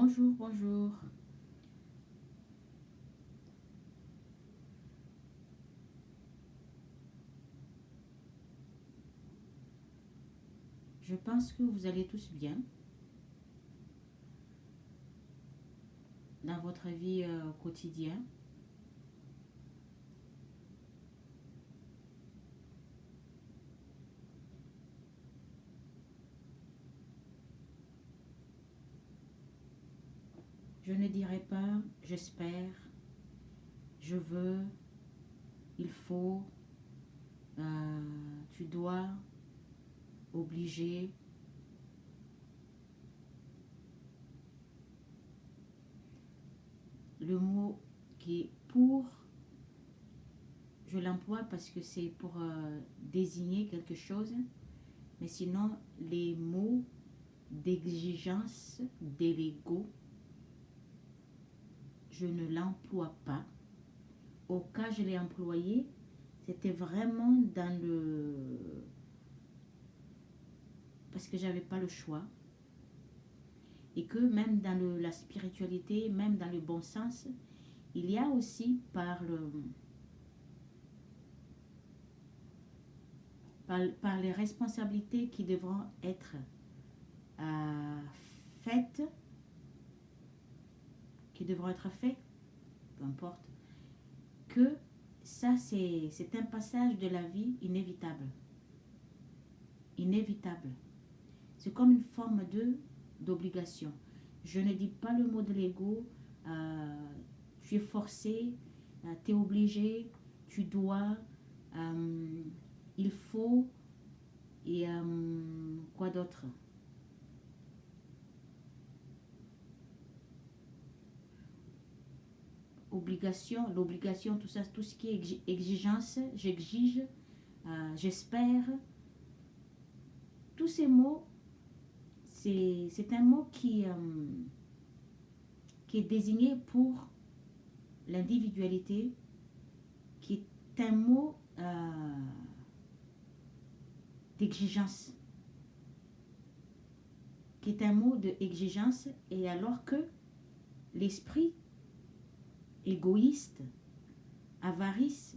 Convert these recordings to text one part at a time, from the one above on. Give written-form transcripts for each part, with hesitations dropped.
Bonjour, bonjour. Je pense que vous allez tous bien dans votre vie quotidienne. Je ne dirai pas j'espère, je veux, il faut, tu dois, obligé. Le mot qui est pour, je l'emploie parce que c'est pour désigner quelque chose, mais sinon les mots d'exigence, d'ego, je ne l'emploie pas. Au cas où je l'ai employé, c'était vraiment dans le... parce que j'avais pas le choix. Et que même dans la spiritualité, même dans le bon sens, il y a aussi par les responsabilités qui devront être faites, peu importe, que ça c'est un passage de la vie inévitable. Inévitable. C'est comme une forme d'obligation. Je ne dis pas le mot de l'ego, tu es forcé, tu es obligé, tu dois, il faut, et quoi d'autre? Obligation, l'obligation, tout ça, tout ce qui est exigence, j'exige, j'espère. Tous ces mots, c'est un mot qui est désigné pour l'individualité, qui est un mot d'exigence, qui est un mot d'exigence, et alors que l'esprit égoïste, avarice,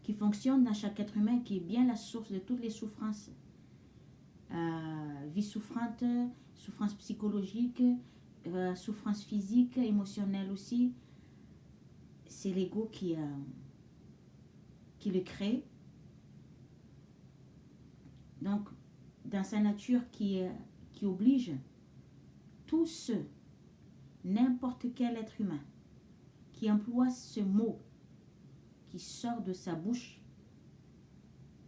qui fonctionne dans chaque être humain, qui est bien la source de toutes les souffrances, vie souffrante, souffrance psychologique, souffrance physique, émotionnelle aussi, c'est l'ego qui le crée. Donc, dans sa nature qui oblige tous ceux, n'importe quel être humain, qui emploie ce mot qui sort de sa bouche,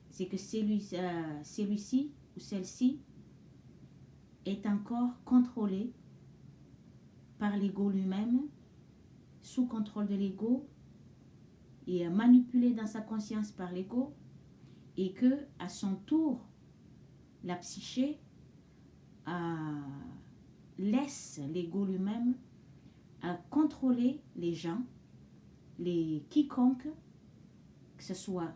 c'est que celui-ci ou celle-ci est encore contrôlé par l'ego lui-même, sous contrôle de l'ego, et manipulé dans sa conscience par l'ego, et que à son tour, la psyché laisse l'ego lui-même contrôler les gens, les quiconque, que ce soit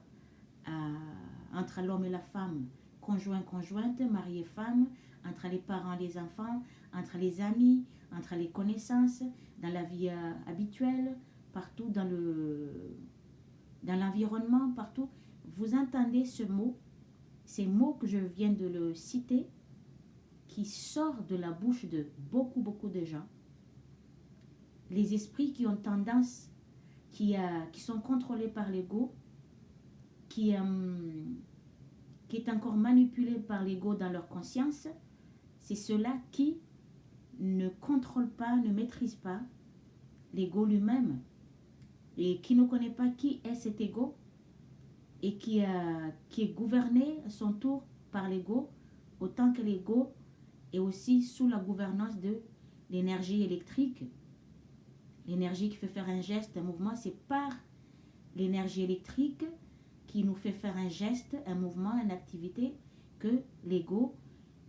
entre l'homme et la femme, conjointe, mari et femme, entre les parents et les enfants, entre les amis, entre les connaissances, dans la vie habituelle, partout dans l'environnement, partout. Vous entendez ces mots que je viens de le citer, qui sortent de la bouche de beaucoup de gens. Les esprits qui ont tendance, qui sont contrôlés par l'ego, qui est encore manipulé par l'ego dans leur conscience, c'est ceux-là qui ne contrôlent pas, ne maîtrisent pas l'ego lui-même, et qui ne connaît pas qui est cet ego, et qui est gouverné à son tour par l'ego, autant que l'ego est aussi sous la gouvernance de l'énergie électrique. L'énergie qui fait faire un geste, un mouvement, c'est par l'énergie électrique qui nous fait faire un geste, un mouvement, une activité, que l'ego,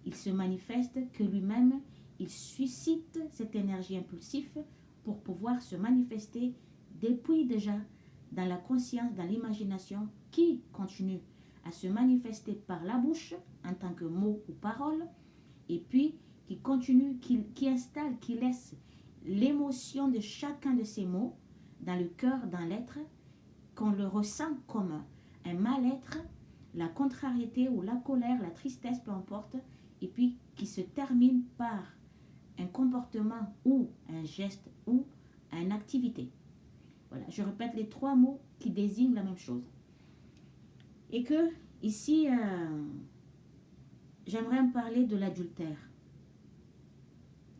il se manifeste, que lui-même, il suscite cette énergie impulsive pour pouvoir se manifester depuis déjà dans la conscience, dans l'imagination, qui continue à se manifester par la bouche en tant que mot ou parole, et puis qui continue, qui installe, qui laisse l'émotion de chacun de ces mots dans le cœur, dans l'être, qu'on le ressent comme un mal-être, la contrariété ou la colère, la tristesse, peu importe, et puis qui se termine par un comportement ou un geste ou une activité. Voilà, je répète les 3 mots qui désignent la même chose. Et que ici, j'aimerais me parler de l'adultère.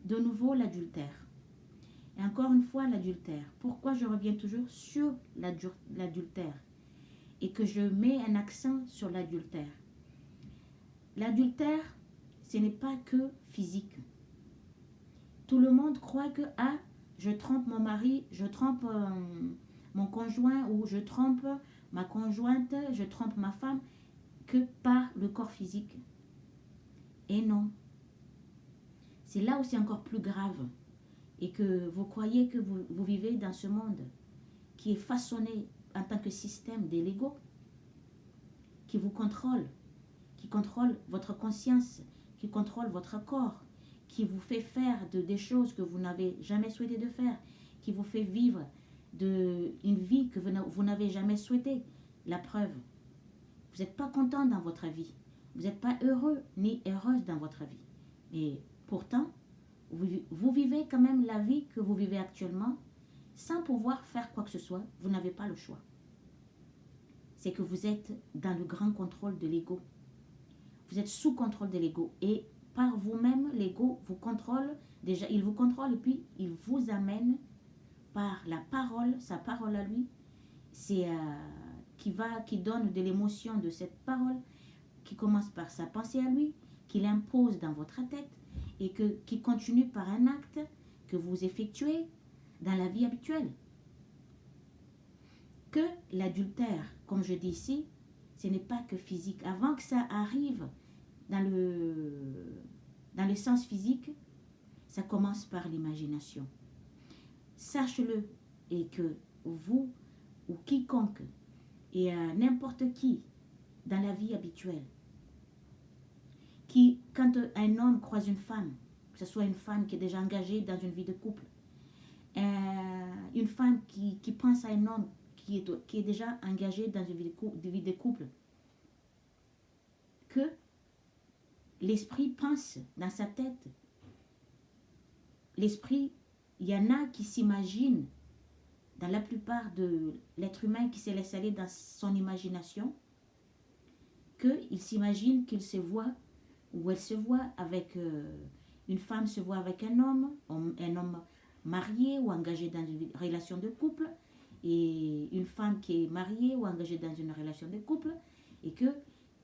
De nouveau, l'adultère. Et encore une fois, l'adultère. Pourquoi je reviens toujours sur l'adultère et que je mets un accent sur l'adultère? L'adultère, ce n'est pas que physique. Tout le monde croit que, je trompe mon mari, je trompe mon conjoint ou je trompe ma conjointe, je trompe ma femme, que par le corps physique. Et non. C'est là où c'est encore plus grave. Et que vous croyez que vous vivez dans ce monde qui est façonné en tant que système de l'ego, qui vous contrôle, qui contrôle votre conscience, qui contrôle votre corps, qui vous fait faire des choses que vous n'avez jamais souhaité de faire, qui vous fait vivre une vie que vous n'avez jamais souhaitée. La preuve, vous n'êtes pas content dans votre vie, vous n'êtes pas heureux ni heureuse dans votre vie. Et pourtant, vous vivez quand même la vie que vous vivez actuellement sans pouvoir faire quoi que ce soit. Vous n'avez pas le choix. C'est que vous êtes dans le grand contrôle de l'ego. Vous êtes sous contrôle de l'ego. Et par vous-même, l'ego vous contrôle. Déjà, il vous contrôle et puis il vous amène par la parole, sa parole à lui. C'est qui donne de l'émotion de cette parole, qui commence par sa pensée à lui, qu'il impose dans votre tête et qui continue par un acte que vous effectuez dans la vie habituelle. Que l'adultère, comme je dis ici, ce n'est pas que physique. Avant que ça arrive dans le sens physique, ça commence par l'imagination. Sache-le, et que vous ou quiconque et n'importe qui dans la vie habituelle, quand un homme croise une femme, que ce soit une femme qui est déjà engagée dans une vie de couple, une femme qui pense à un homme qui est déjà engagé dans une vie de couple, que l'esprit pense dans sa tête. L'esprit, il y en a qui s'imaginent, dans la plupart de l'être humain qui se laisse aller dans son imagination, qu'il s'imagine qu'il se voit, ou elle se voit avec, une femme se voit avec un homme marié ou engagé dans une relation de couple, et une femme qui est mariée ou engagée dans une relation de couple, et que,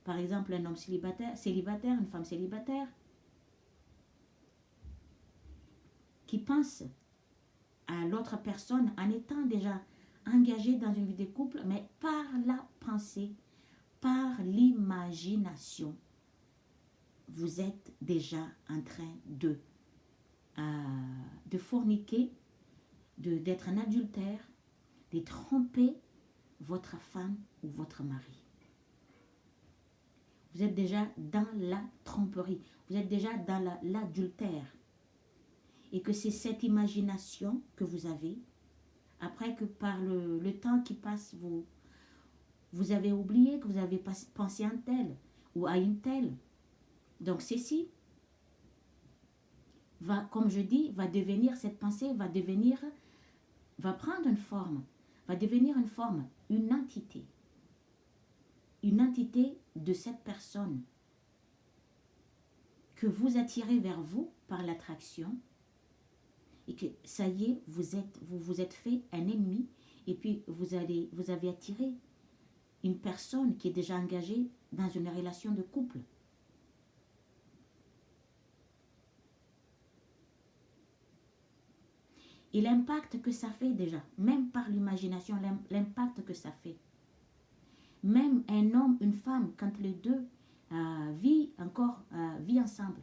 par exemple, un homme célibataire, une femme célibataire, qui pense à l'autre personne en étant déjà engagé dans une vie de couple, mais par la pensée, par l'imagination, vous êtes déjà en train de forniquer, d'être un adultère, de tromper votre femme ou votre mari. Vous êtes déjà dans la tromperie, vous êtes déjà dans l'adultère. Et que c'est cette imagination que vous avez, après que par le temps qui passe, vous avez oublié que vous avez pensé à un tel ou à une telle. Donc ceci va, comme je dis, cette pensée va prendre une forme, va devenir une forme, une entité de cette personne que vous attirez vers vous par l'attraction. Et que ça y est, vous êtes fait un ennemi, et puis vous avez attiré une personne qui est déjà engagée dans une relation de couple. Et l'impact que ça fait déjà, même par l'imagination, l'impact que ça fait. Même un homme, une femme, quand les deux vivent ensemble,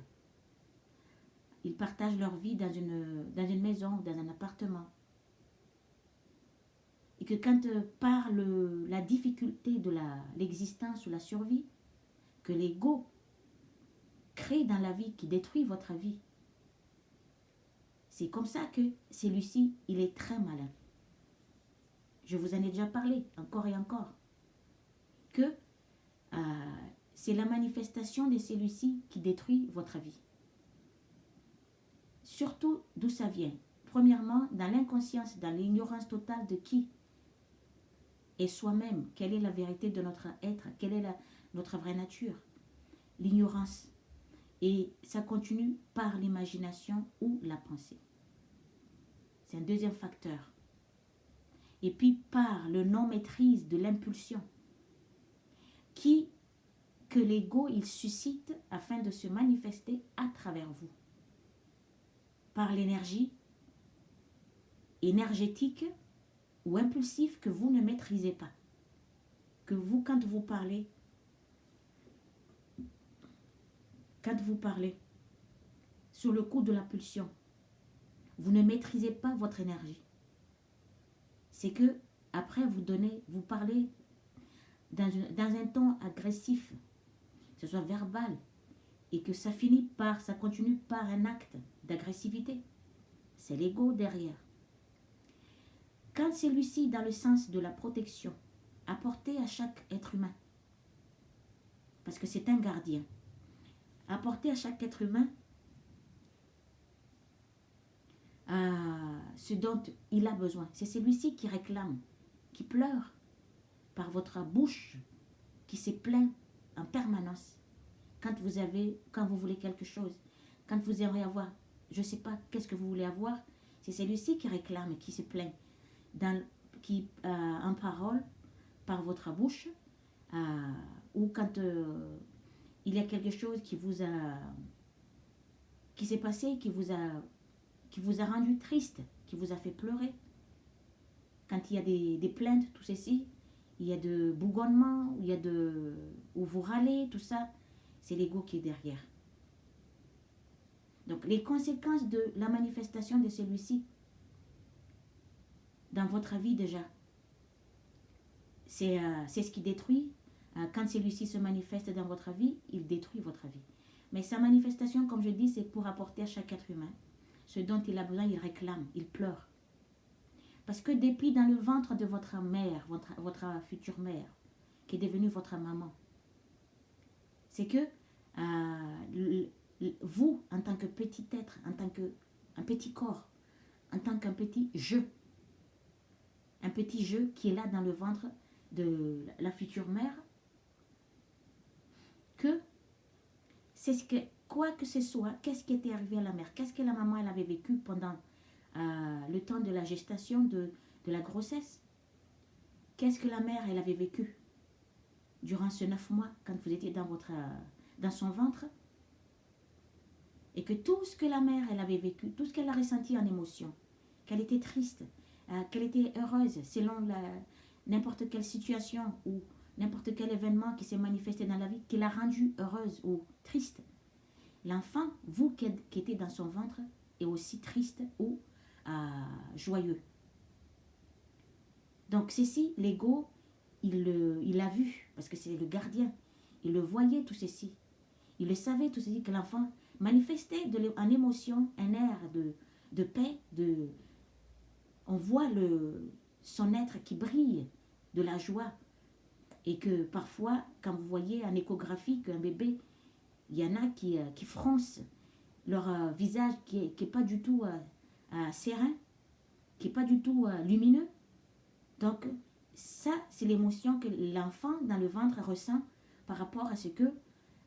ils partagent leur vie dans une maison, dans un appartement. Et que quand par la difficulté de l'existence ou la survie, que l'ego crée dans la vie, qui détruit votre vie, C'est comme ça que celui-ci, il est très malin. Je vous en ai déjà parlé, encore et encore, que c'est la manifestation de celui-ci qui détruit votre vie. Surtout d'où ça vient. Premièrement, dans l'inconscience, dans l'ignorance totale de qui est soi-même, quelle est la vérité de notre être, quelle est notre vraie nature. L'ignorance. Et ça continue par l'imagination ou la pensée. C'est un deuxième facteur. Et puis par le non-maîtrise de l'impulsion que l'ego il suscite afin de se manifester à travers vous. Par l'énergie énergétique ou impulsive que vous ne maîtrisez pas. Que vous, quand vous parlez, sur le coup de la pulsion, vous ne maîtrisez pas votre énergie. C'est que après vous parlez dans un ton agressif, que ce soit verbal, et que ça continue par un acte d'agressivité. C'est l'ego derrière. Quand celui-ci, dans le sens de la protection, apporté à chaque être humain, parce que c'est un gardien, apporter à chaque être humain ce dont il a besoin. C'est celui-ci qui réclame, qui pleure par votre bouche, qui se plaint en permanence quand vous voulez quelque chose, quand vous aimeriez avoir, je ne sais pas, qu'est-ce que vous voulez avoir, c'est celui-ci qui réclame, qui se plaint, en parole, par votre bouche, ou quand il y a quelque chose qui s'est passé, qui vous a rendu triste, qui vous a fait pleurer. Quand il y a des plaintes, tout ceci, il y a de bougonnements, où vous râlez, tout ça, c'est l'ego qui est derrière. Donc les conséquences de la manifestation de celui-ci dans votre vie déjà, c'est ce qui détruit. Quand celui-ci se manifeste dans votre vie, il détruit votre vie. Mais sa manifestation, comme je dis, c'est pour apporter à chaque être humain ce dont il a besoin, il réclame, il pleure. Parce que depuis dans le ventre de votre mère, votre future mère, qui est devenue votre maman, c'est que vous, en tant que petit être, en tant qu'un petit corps, en tant qu'un petit jeu qui est là dans le ventre de la future mère, que c'est quoi que ce soit, qu'est-ce qui était arrivé à la mère, qu'est-ce que la maman elle avait vécu pendant le temps de la gestation, de la grossesse, qu'est-ce que la mère elle avait vécu durant ce 9 mois quand vous étiez dans son ventre, et que tout ce que la mère elle avait vécu, tout ce qu'elle a ressenti en émotion, qu'elle était triste, qu'elle était heureuse selon n'importe quelle situation ou n'importe quel événement qui s'est manifesté dans la vie, qui l'a rendue heureuse ou triste. L'enfant, vous qui étiez dans son ventre, est aussi triste ou joyeux. Donc ceci, l'ego, il l'a vu, parce que c'est le gardien. Il le voyait tout ceci. Il le savait tout ceci, que l'enfant manifestait en émotion un air de paix, on voit son être qui brille de la joie. Et que parfois, quand vous voyez en échographie qu'un bébé, il y en a qui froncent leur visage qui est pas du tout serein, qui est pas du tout lumineux. Donc ça, c'est l'émotion que l'enfant dans le ventre ressent par rapport à ce que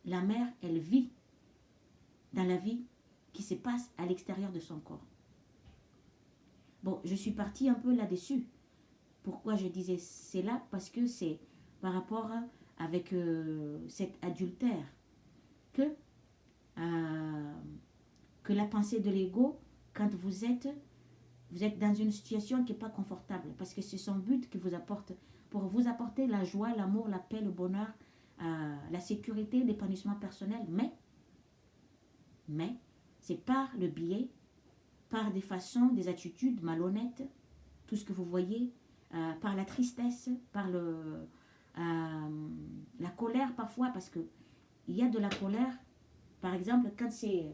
la mère, elle vit dans la vie qui se passe à l'extérieur de son corps. Bon, je suis partie un peu là-dessus. Pourquoi je disais cela? Parce que c'est par rapport avec cet adultère que la pensée de l'ego, quand vous êtes dans une situation qui n'est pas confortable, parce que c'est son but qui vous apporte, pour vous apporter la joie, l'amour, la paix, le bonheur, la sécurité, l'épanouissement personnel, mais c'est par le biais, par des façons, des attitudes malhonnêtes, tout ce que vous voyez, par la tristesse, par la colère parfois, parce que il y a de la colère, par exemple, quand c'est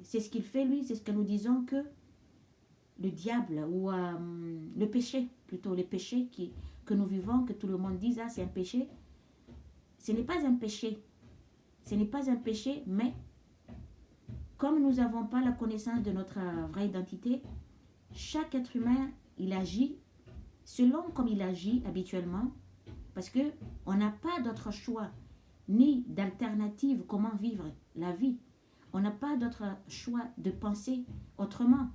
C'est ce qu'il fait, lui, c'est ce que nous disons que le diable, ou le péché, plutôt les péchés que nous vivons, que tout le monde dise, ah, c'est un péché. Ce n'est pas un péché. Ce n'est pas un péché, mais comme nous n'avons pas la connaissance de notre vraie identité, chaque être humain, il agit selon comme il agit habituellement, parce qu'on n'a pas d'autre choix, ni d'alternative comment vivre la vie. On n'a pas d'autre choix de penser autrement.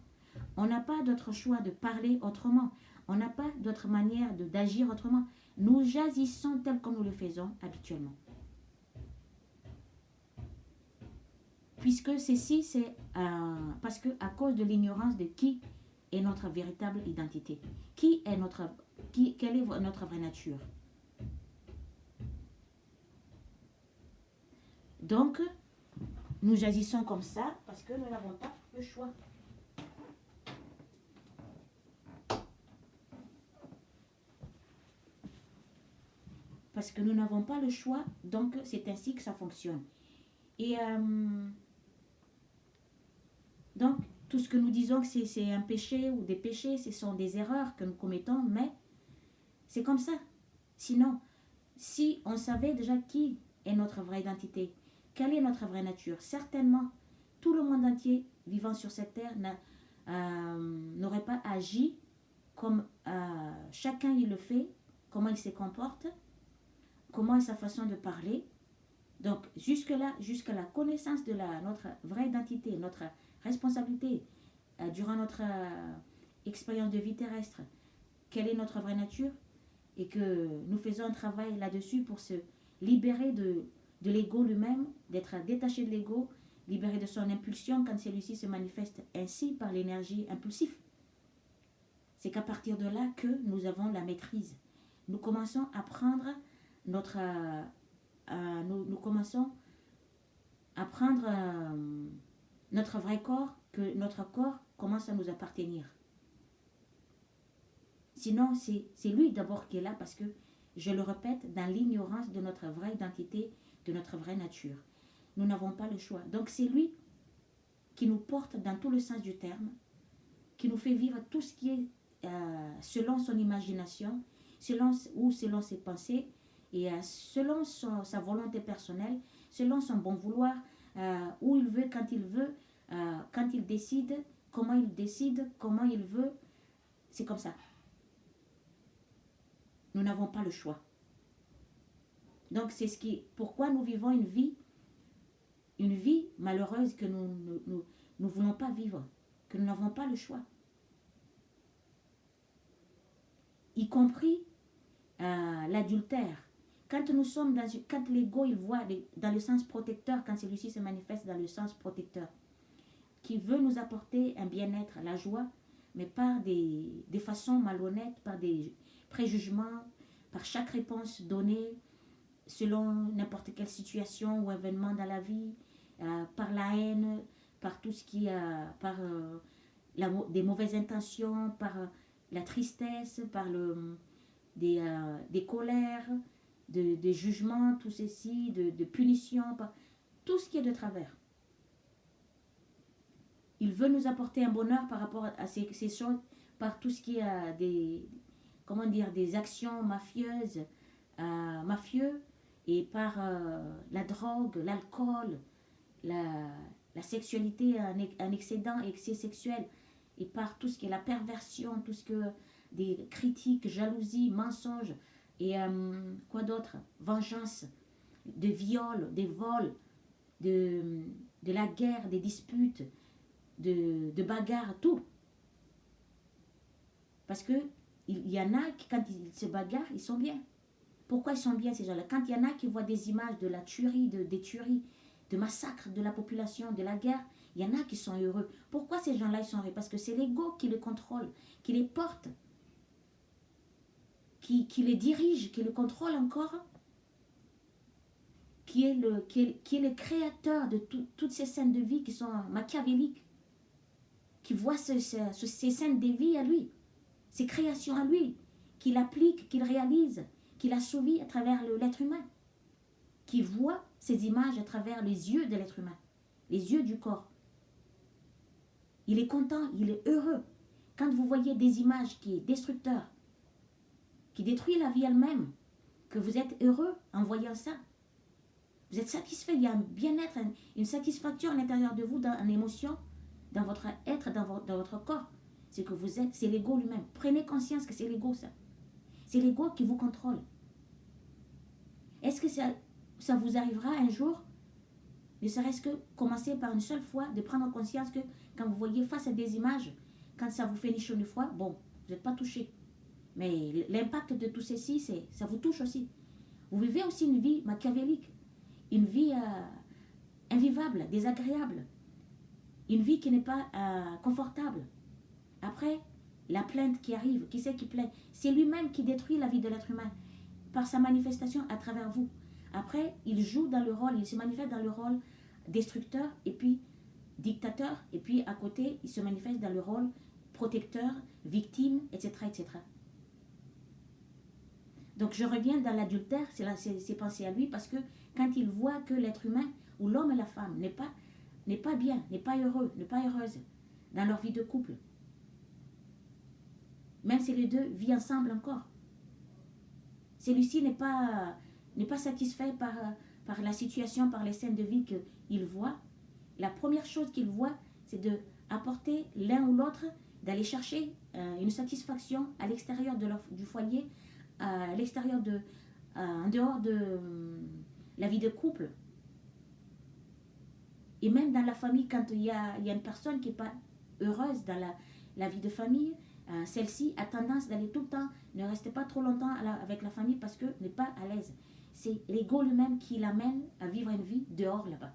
On n'a pas d'autre choix de parler autrement. On n'a pas d'autre manière d'agir autrement. Nous agissons tel que nous le faisons habituellement. Puisque ceci, c'est parce que à cause de l'ignorance de qui est notre véritable identité. Quelle est notre vraie nature. Donc, nous agissons comme ça parce que nous n'avons pas le choix. Parce que nous n'avons pas le choix, donc c'est ainsi que ça fonctionne. Et donc, tout ce que nous disons que c'est un péché ou des péchés, ce sont des erreurs que nous commettons, mais c'est comme ça. Sinon, si on savait déjà qui est notre vraie identité, quelle est notre vraie nature, certainement, tout le monde entier vivant sur cette terre n'aurait pas agi comme chacun il le fait, comment il se comporte, comment est sa façon de parler. Donc, jusqu'à la connaissance de notre vraie identité, notre responsabilité durant notre expérience de vie terrestre, quelle est notre vraie nature, et que nous faisons un travail là-dessus pour se libérer de l'ego lui-même, d'être détaché de l'ego, libéré de son impulsion quand celui-ci se manifeste ainsi par l'énergie impulsive. C'est qu'à partir de là que nous avons la maîtrise. Nous commençons à prendre notre vrai corps, que notre corps commence à nous appartenir. Sinon, c'est lui d'abord qui est là parce que, je le répète, dans l'ignorance de notre vraie identité, de notre vraie nature. Nous n'avons pas le choix. Donc c'est lui qui nous porte dans tout le sens du terme, qui nous fait vivre tout ce qui est selon son imagination, selon ses pensées, et selon sa volonté personnelle, selon son bon vouloir, où il veut, quand il décide, comment il veut, c'est comme ça. Nous n'avons pas le choix. Donc c'est pourquoi nous vivons une vie malheureuse que nous ne voulons pas vivre, que nous n'avons pas le choix. Y compris l'adultère. Quand l'ego il voit dans le sens protecteur, quand celui-ci se manifeste dans le sens protecteur, qui veut nous apporter un bien-être, la joie, mais par des façons malhonnêtes, par des préjugements, par chaque réponse donnée, selon n'importe quelle situation ou événement dans la vie, par la haine, par tout ce qui par des mauvaises intentions, par la tristesse, par des colères, des jugements, tout ceci, de punitions, par tout ce qui est de travers. Il veut nous apporter un bonheur par rapport à ces choses, par tout ce qui est des actions mafieuses, mafieux, et par la drogue, l'alcool, la sexualité, un excès sexuel, et par tout ce qui est la perversion, tout ce que des critiques, jalousie, mensonges, et quoi d'autre, vengeance, de viols, des vols, de la guerre, des disputes, de bagarres, tout. Parce que il y en a qui, quand ils se bagarrent, ils sont bien. Pourquoi ils sont bien, ces gens-là? Quand il y en a qui voient des images de la tuerie, des tueries, de massacres de la population, de la guerre, il y en a qui sont heureux. Pourquoi ces gens-là, ils sont heureux? Parce que c'est l'ego qui les contrôle, qui les porte, qui les dirige, qui les contrôle encore, qui est le créateur de toutes ces scènes de vie qui sont machiavéliques, qui voit ces scènes de vie à lui, ces créations à lui, qu'il applique, qu'il réalise, qu'il assouvit à travers l'être humain, qui voit ces images à travers les yeux de l'être humain. les yeux du corps. Il est content, il est heureux. Quand vous voyez des images qui sont destructeurs, qui détruisent la vie elle-même, que vous êtes heureux en voyant ça. Vous êtes satisfait, il y a un bien-être, une satisfaction à l'intérieur de vous, en émotion, dans votre être, dans votre corps. C'est que vous êtes, c'est l'ego lui-même. Prenez conscience que c'est l'ego, ça. C'est l'ego qui vous contrôle. Est-ce que ça vous arrivera un jour, ne serait-ce que commencer par une seule fois, de prendre conscience que quand vous voyez face à des images, quand ça vous fait ni chaud ni froid, bon, vous n'êtes pas touché. Mais l'impact de tout ceci, ça vous touche aussi. Vous vivez aussi une vie machiavélique, une vie invivable, désagréable, une vie qui n'est pas confortable. Après, la plainte qui arrive, qui c'est qui plaint? C'est lui-même qui détruit la vie de l'être humain par sa manifestation à travers vous. Après, il joue dans le rôle, il se manifeste dans le rôle destructeur et puis dictateur, et puis à côté, il se manifeste dans le rôle protecteur, victime, etc. etc. Donc je reviens dans l'adultère, c'est penser à lui, parce que quand il voit que l'être humain, ou l'homme et la femme, n'est pas bien, n'est pas heureux, n'est pas heureuse dans leur vie de couple, même si les deux vivent ensemble encore, celui-ci n'est pas satisfait par la situation, par les scènes de vie qu'il voit. La première chose qu'il voit, c'est d'apporter l'un ou l'autre, d'aller chercher une satisfaction à l'extérieur du foyer, à l'extérieur en dehors de la vie de couple. Et même dans la famille, quand il y a une personne qui n'est pas heureuse dans la vie de famille, celle-ci a tendance d'aller tout le temps, ne rester pas trop longtemps avec la famille parce qu'elle n'est pas à l'aise. C'est l'ego lui-même qui l'amène à vivre une vie dehors là-bas.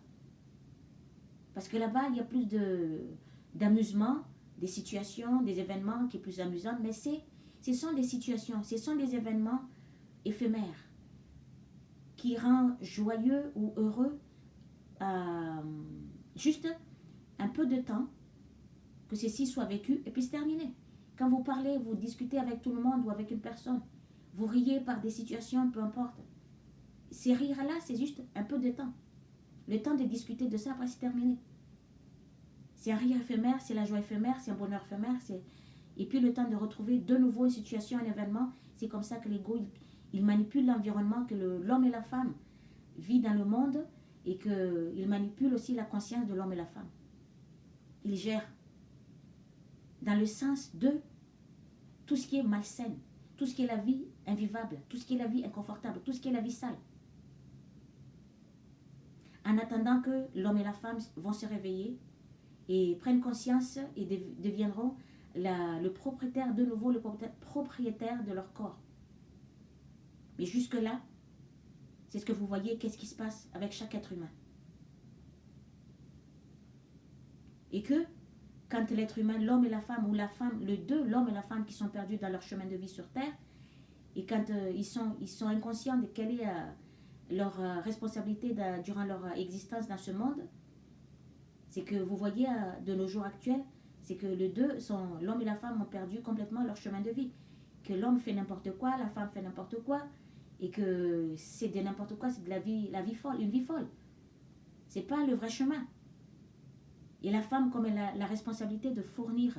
Parce que là-bas, il y a plus d'amusement, des situations, des événements qui sont plus amusants, mais ce sont des situations, ce sont des événements éphémères qui rendent joyeux ou heureux juste un peu de temps, que ceci soit vécu et puis c'est terminé. Quand vous parlez, vous discutez avec tout le monde ou avec une personne, vous riez par des situations, peu importe. Ces rires-là, c'est juste un peu de temps. Le temps de discuter de ça, après c'est terminé. C'est un rire éphémère, c'est la joie éphémère, c'est un bonheur éphémère, et puis le temps de retrouver de nouveau une situation, un événement. C'est comme ça que l'ego, il manipule l'environnement, que l'homme et la femme vivent dans le monde, et qu'il manipule aussi la conscience de l'homme et la femme. Il gère dans le sens de tout ce qui est malsaine, tout ce qui est la vie invivable, tout ce qui est la vie inconfortable, tout ce qui est la vie sale. En attendant que l'homme et la femme vont se réveiller et prennent conscience et deviendront le propriétaire, de nouveau le propriétaire de leur corps. Mais jusque-là, c'est ce que vous voyez, qu'est-ce qui se passe avec chaque être humain. Et que quand l'être humain, l'homme et la femme, ou la femme, les deux, l'homme et la femme qui sont perdus dans leur chemin de vie sur Terre, et quand ils sont inconscients de quelle est leur responsabilité durant leur existence dans ce monde, c'est que vous voyez de nos jours actuels, c'est que l'homme et la femme ont perdu complètement leur chemin de vie. Que l'homme fait n'importe quoi, la femme fait n'importe quoi, et que c'est de n'importe quoi, c'est de la vie folle, une vie folle. C'est pas le vrai chemin. Et la femme, comme elle a la responsabilité de fournir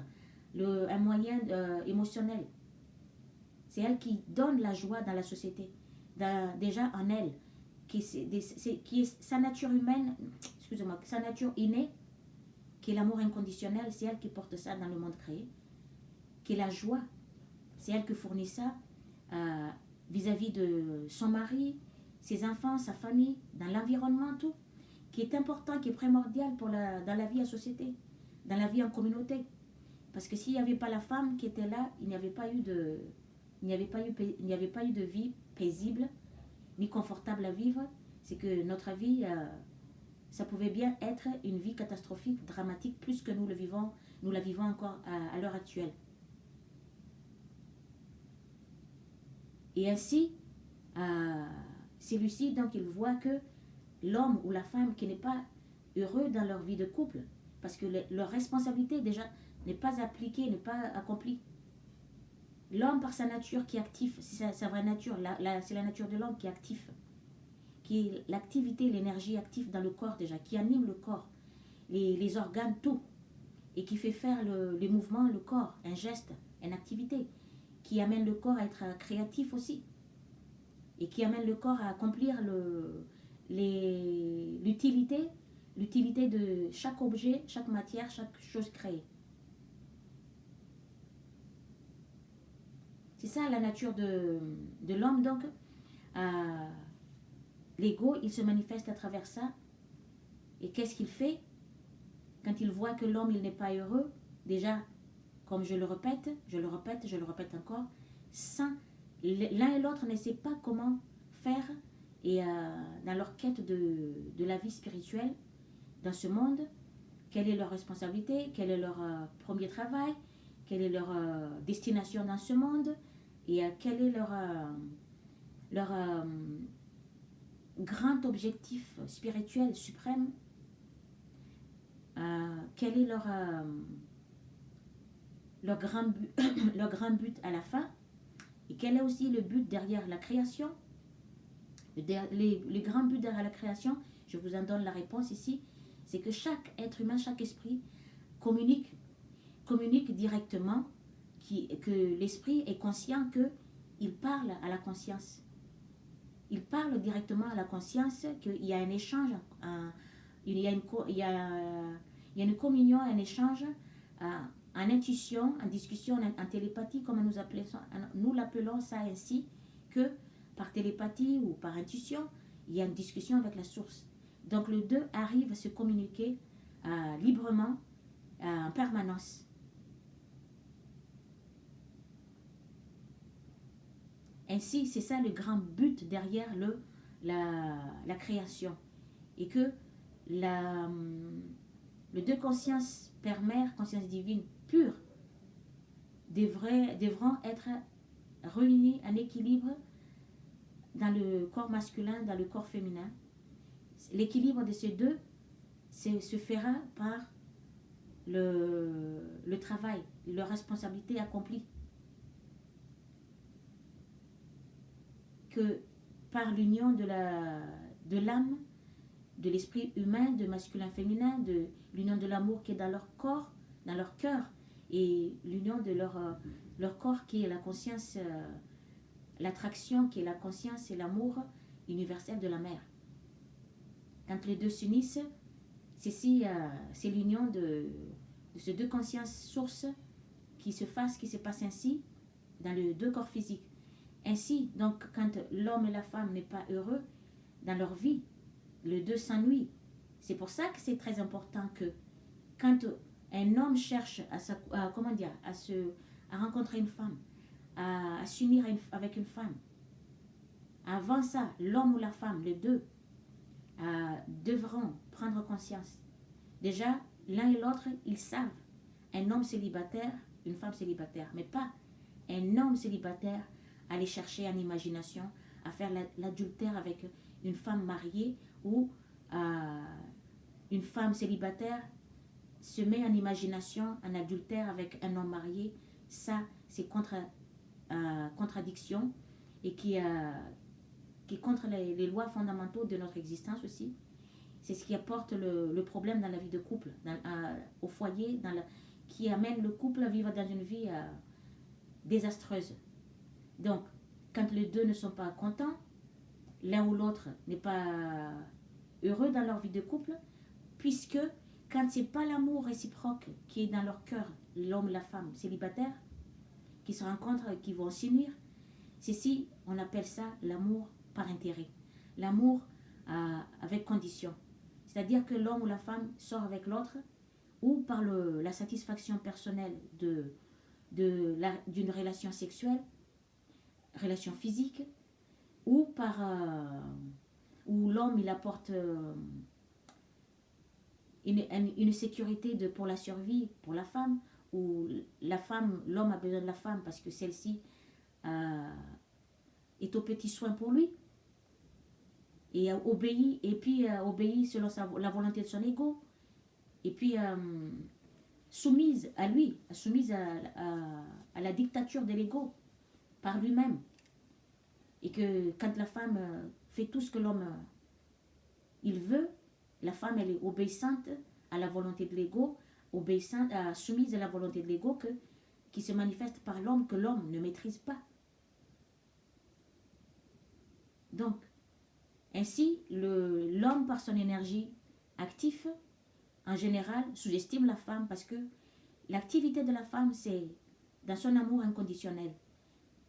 un moyen émotionnel, c'est elle qui donne la joie dans la société, déjà en elle, qui est sa nature humaine, sa nature innée, qui est l'amour inconditionnel, c'est elle qui porte ça dans le monde créé, qui est la joie, c'est elle qui fournit ça vis-à-vis de son mari, ses enfants, sa famille, dans l'environnement, tout, qui est important, qui est primordial dans la vie en société, dans la vie en communauté. Parce que s'il n'y avait pas la femme qui était là, il n'y avait pas eu de vie paisible, ni confortable à vivre. C'est que notre vie, ça pouvait bien être une vie catastrophique, dramatique, plus que nous la vivons encore à l'heure actuelle. Et ainsi, celui-ci, donc, il voit que l'homme ou la femme qui n'est pas heureux dans leur vie de couple, parce que leur responsabilité déjà n'est pas appliquée, n'est pas accomplie. L'homme par sa nature qui est actif, c'est sa vraie nature, c'est la nature de l'homme qui est actif, qui est l'activité, l'énergie active dans le corps déjà, qui anime le corps, les organes, tout. Et qui fait faire les mouvements, le corps, un geste, une activité. Qui amène le corps à être créatif aussi. Et qui amène le corps à accomplir l'utilité de chaque objet, chaque matière, chaque chose créée. C'est ça la nature de l'homme. Donc, l'ego, il se manifeste à travers ça. Et qu'est-ce qu'il fait? Quand il voit que l'homme, il n'est pas heureux, déjà, comme je le répète encore, l'un et l'autre ne savent pas comment faire et dans leur quête de la vie spirituelle, dans ce monde, quelle est leur responsabilité, quel est leur premier travail, quelle est leur destination dans ce monde et quel est leur grand objectif spirituel suprême, quel est leur grand but, leur grand but à la fin, et quel est aussi le but derrière la création. Les grands buts derrière la création, je vous en donne la réponse ici, c'est que chaque être humain, chaque esprit communique directement, que l'esprit est conscient qu'il parle à la conscience. Il parle directement à la conscience, qu'il y a un échange, il y a une communion, un échange en intuition, en discussion, en télépathie, comme nous l'appelons ça ainsi, que par télépathie ou par intuition, il y a une discussion avec la source. Donc les deux arrivent à se communiquer librement, en permanence. Ainsi, c'est ça le grand but derrière la création. Et que les deux consciences père-mère, conscience divine pure, devront être réunies en équilibre dans le corps masculin, dans le corps féminin. L'équilibre de ces deux se fera par le travail, leur responsabilité accomplie. Que par l'union de l'âme, de l'esprit humain, de masculin-féminin, de l'union de l'amour qui est dans leur corps, dans leur cœur, et l'union de leur corps qui est la conscience, l'attraction qui est la conscience et l'amour universel de la mère. Quand les deux s'unissent, c'est l'union de ces deux consciences sources qui se passe ainsi dans les deux corps physiques. Ainsi, donc, quand l'homme et la femme n'est pas heureux dans leur vie, les deux s'ennuient. C'est pour ça que c'est très important que quand un homme cherche à rencontrer une femme, à s'unir avec une femme, avant ça, l'homme ou la femme, les deux, devront prendre conscience. Déjà, l'un et l'autre, ils savent, un homme célibataire, une femme célibataire, mais pas un homme célibataire aller chercher en imagination, à faire l'adultère avec une femme mariée ou une femme célibataire se met en imagination, en adultère avec un homme marié. Ça, c'est contradiction et qui est contre les lois fondamentaux de notre existence aussi. C'est ce qui apporte le problème dans la vie de couple, au foyer, qui amène le couple à vivre dans une vie désastreuse. Donc, quand les deux ne sont pas contents, l'un ou l'autre n'est pas heureux dans leur vie de couple, puisque quand ce n'est pas l'amour réciproque qui est dans leur cœur, l'homme et la femme célibataires, qui se rencontrent et qui vont s'unir, ceci, on appelle ça l'amour par intérêt. L'amour avec condition. C'est-à-dire que l'homme ou la femme sort avec l'autre, ou par la satisfaction personnelle d'une relation sexuelle, relation physique, ou où l'homme il apporte une sécurité pour la survie pour la femme, ou l'homme a besoin de la femme parce que celle-ci est au petit soin pour lui et obéit selon la volonté de son ego, et puis soumise à lui, soumise à la dictature de l'ego par lui-même. Et que quand la femme fait tout ce que l'homme il veut, la femme elle est obéissante à la volonté de l'ego, obéissante, soumise à la volonté de l'ego, qui se manifeste par l'homme, que l'homme ne maîtrise pas. Donc, ainsi, l'homme, par son énergie active, en général, sous-estime la femme parce que l'activité de la femme, c'est dans son amour inconditionnel,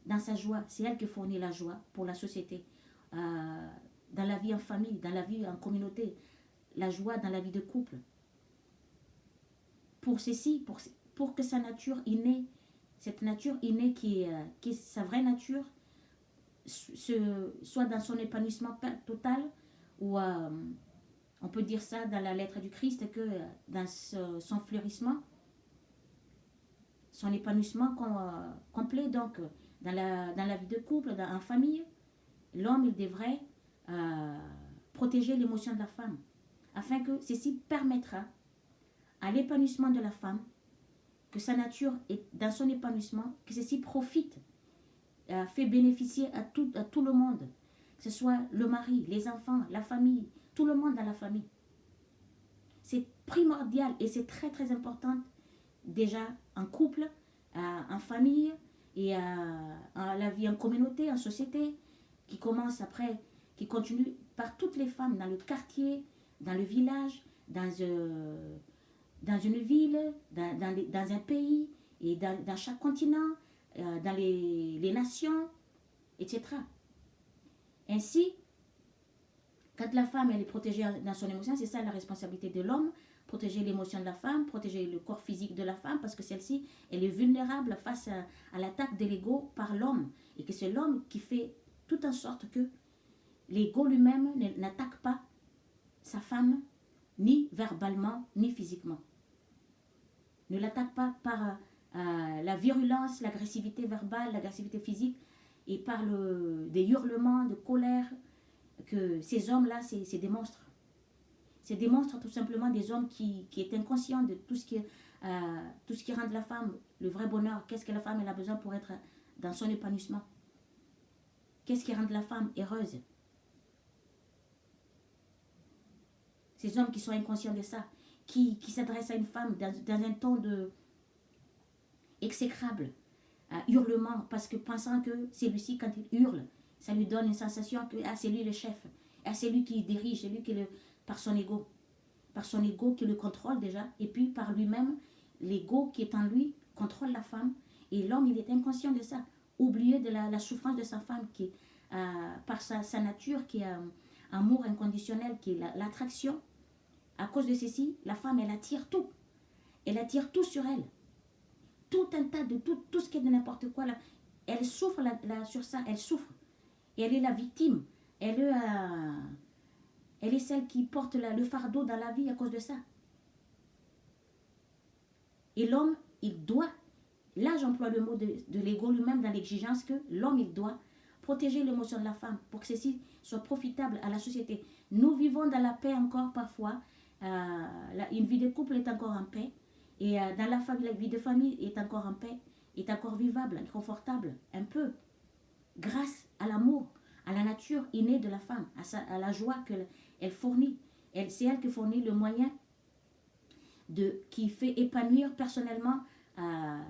dans sa joie. C'est elle qui fournit la joie pour la société, dans la vie en famille, dans la vie en communauté, la joie dans la vie de couple. Pour ceci, pour que sa nature innée, cette nature innée qui est sa vraie nature, soit dans son épanouissement total, ou on peut dire ça dans la lettre du Christ, que dans son fleurissement, son épanouissement complet, donc dans la vie de couple, en famille, l'homme, il devrait protéger l'émotion de la femme, afin que ceci permettra à l'épanouissement de la femme, que sa nature est dans son épanouissement, que ceci profite, fait bénéficier à tout le monde, que ce soit le mari, les enfants, la famille, tout le monde dans la famille. C'est primordial et c'est très très important déjà en couple, en famille et en la vie en communauté, en société, qui commence après, qui continue par toutes les femmes dans le quartier, dans le village, dans une ville, dans un pays et dans chaque continent, dans les nations, etc. Ainsi, quand la femme elle est protégée dans son émotion, c'est ça la responsabilité de l'homme, protéger l'émotion de la femme, protéger le corps physique de la femme, parce que celle-ci, elle est vulnérable face à l'attaque de l'ego par l'homme, et que c'est l'homme qui fait tout en sorte que l'ego lui-même n'attaque pas sa femme, ni verbalement, ni physiquement. Ne l'attaque pas par la virulence, l'agressivité verbale, l'agressivité physique, et par des hurlements de colère, que ces hommes-là, c'est des monstres. C'est des monstres, tout simplement, des hommes qui est inconscient de tout ce qui rend la femme le vrai bonheur. Qu'est-ce que la femme elle a besoin pour être dans son épanouissement? Qu'est-ce qui rend la femme heureuse? Ces hommes qui sont inconscients de ça, qui s'adressent à une femme dans un ton exécrable, hurlement, parce que pensant que celui-ci, quand il hurle, ça lui donne une sensation que c'est lui le chef, c'est lui qui dirige, c'est lui qui par son ego qui le contrôle déjà, et puis par lui-même, l'ego qui est en lui contrôle la femme, et l'homme il est inconscient de ça, oublié de la souffrance de sa femme, qui par sa nature, qui est amour inconditionnel, qui est l'attraction. À cause de ceci, la femme elle attire tout sur elle, tout un tas de tout ce qui est de n'importe quoi là. Elle souffre sur ça, elle souffre, et elle est la victime, elle est celle qui porte le fardeau dans la vie à cause de ça. Et l'homme, il doit, là j'emploie le mot de l'ego lui-même dans l'exigence, que l'homme, il doit protéger l'émotion de la femme pour que ceci soit profitable à la société. Nous vivons dans la paix encore parfois, une vie de couple est encore en paix, et dans la famille, la vie de famille est encore en paix, est encore vivable, confortable, un peu, grâce à l'amour, à la nature innée de la femme, à la joie qu'elle fournit. C'est elle qui fournit le moyen qui fait épanouir personnellement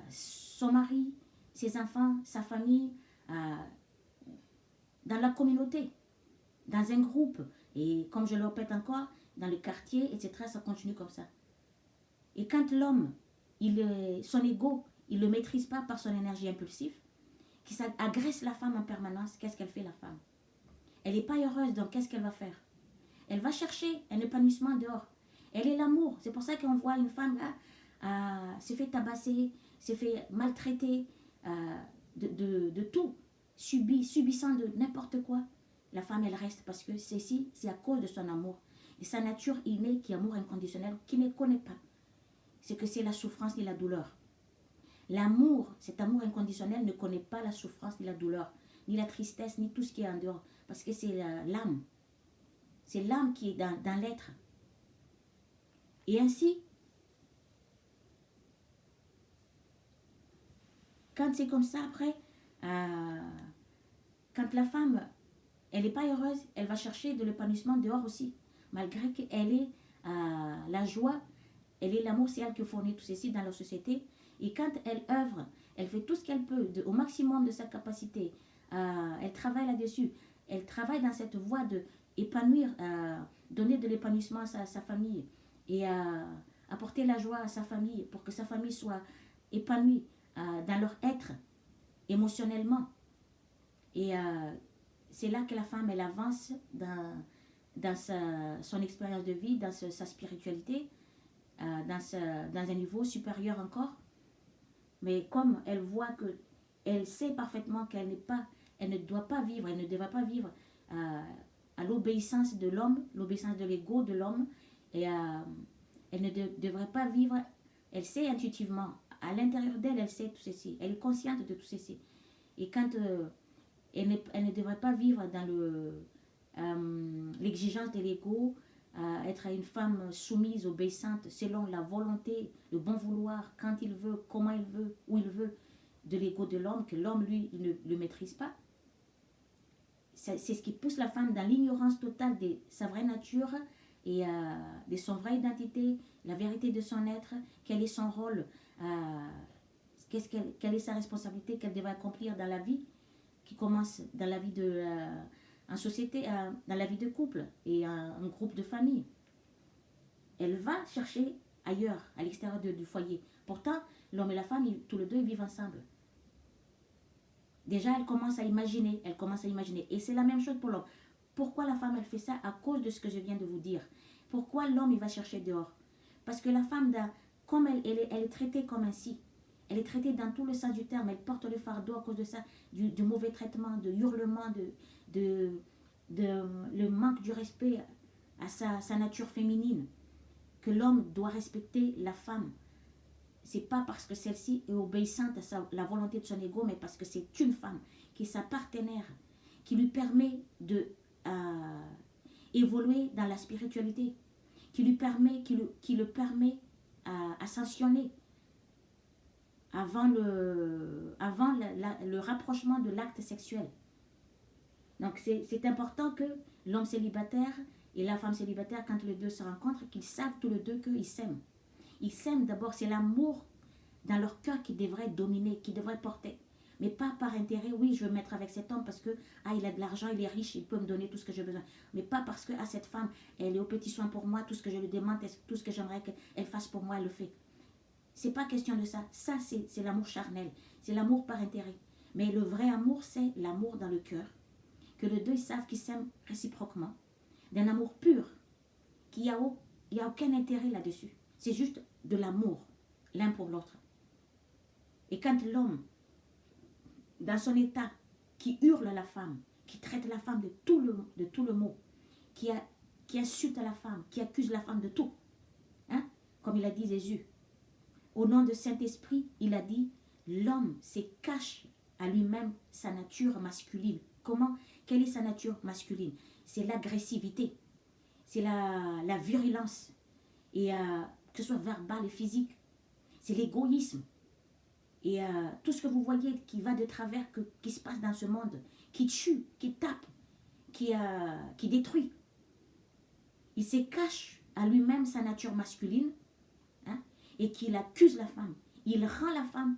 son mari, ses enfants, sa famille, dans la communauté, dans un groupe, et comme je le répète encore, dans le quartier, etc. Ça continue comme ça. Et quand l'homme, son ego, il ne le maîtrise pas par son énergie impulsive, qui agresse la femme en permanence, qu'est-ce qu'elle fait la femme? Elle n'est pas heureuse, donc qu'est-ce qu'elle va faire? Elle va chercher un épanouissement dehors. Elle est l'amour. C'est pour ça qu'on voit une femme là, se fait tabasser, se fait maltraiter, de tout, subissant de n'importe quoi. La femme, elle reste parce que c'est à cause de son amour. Et sa nature innée, qui est amour inconditionnel, qui ne connaît pas ce que c'est la souffrance et la douleur. L'amour, cet amour inconditionnel, ne connaît pas la souffrance ni la douleur, ni la tristesse, ni tout ce qui est en dehors. Parce que c'est l'âme. C'est l'âme qui est dans l'être. Et ainsi, quand c'est comme ça, après, quand la femme, elle n'est pas heureuse, elle va chercher de l'épanouissement dehors aussi. Malgré qu'elle ait la joie elle est l'amour, c'est elle qui fournit tout ceci dans la société. Et quand elle œuvre, elle fait tout ce qu'elle peut au maximum de sa capacité. Elle travaille là-dessus. Elle travaille dans cette voie de épanouir, donner de l'épanouissement à sa famille et apporter la joie à sa famille pour que sa famille soit épanouie dans leur être émotionnellement. Et c'est là que la femme, elle avance dans son expérience de vie, dans sa spiritualité, dans un niveau supérieur encore. Mais comme elle voit que, elle sait parfaitement qu'elle n'est pas, elle ne doit pas vivre, elle ne devrait pas vivre à l'obéissance de l'homme, l'obéissance de l'ego de l'homme, et elle ne devrait pas vivre, elle sait intuitivement, à l'intérieur d'elle, elle sait tout ceci, elle est consciente de tout ceci. Et quand elle ne devrait pas vivre dans l'exigence de l'ego, être une femme soumise, obéissante, selon la volonté, le bon vouloir, quand il veut, comment il veut, où il veut, de l'ego de l'homme, que l'homme, lui, il ne le maîtrise pas. C'est ce qui pousse la femme dans l'ignorance totale de sa vraie nature et de son vraie identité, la vérité de son être, quel est son rôle, quelle est sa responsabilité qu'elle devrait accomplir dans la vie, qui commence dans la vie en société, dans la vie de couple et un groupe de famille. Elle va chercher ailleurs, à l'extérieur du foyer. Pourtant, l'homme et la femme, tous les deux, ils vivent ensemble. Déjà, elle commence à imaginer, Et c'est la même chose pour l'homme. Pourquoi la femme, elle fait ça? À cause de ce que je viens de vous dire. Pourquoi l'homme, il va chercher dehors? Parce que la femme, comme elle est traitée comme ainsi, elle est traitée dans tout le sens du terme, elle porte le fardeau à cause de ça, du mauvais traitement, de hurlement, le manque du respect à sa nature féminine, que l'homme doit respecter la femme. C'est pas parce que celle-ci est obéissante à la volonté de son ego, mais parce que c'est une femme qui est sa partenaire, qui lui permet de évoluer dans la spiritualité, qui le permet ascensionner avant le rapprochement de l'acte sexuel. Donc c'est important que l'homme célibataire et la femme célibataire, quand les deux se rencontrent, qu'ils savent tous les deux qu'ils s'aiment. Ils s'aiment d'abord, c'est l'amour dans leur cœur qui devrait dominer, qui devrait porter. Mais pas par intérêt, oui, je veux me mettre avec cet homme parce que il a de l'argent, il est riche, il peut me donner tout ce que j'ai besoin. Mais pas parce que cette femme, elle est au petit soin pour moi, tout ce que je lui demande, tout ce que j'aimerais qu'elle fasse pour moi, elle le fait. C'est pas question de ça. Ça, c'est l'amour charnel. C'est l'amour par intérêt. Mais le vrai amour, c'est l'amour dans le cœur. Que les deux savent qu'ils s'aiment réciproquement. D'un amour pur. Il n'y a aucun intérêt là-dessus. C'est juste de l'amour, l'un pour l'autre. Et quand l'homme, dans son état, qui hurle à la femme, qui traite la femme de tout le mot, qui insulte la femme, qui accuse la femme de tout, comme il a dit Jésus, au nom de Saint-Esprit, il a dit, l'homme se cache à lui-même sa nature masculine. Comment? Quelle est sa nature masculine? C'est l'agressivité, c'est la virulence, et que ce soit verbal et physique, c'est l'égoïsme. Et tout ce que vous voyez qui va de travers, qui se passe dans ce monde, qui tue, qui tape, qui détruit. Il se cache à lui-même sa nature masculine, et qu'il accuse la femme. Il rend la femme,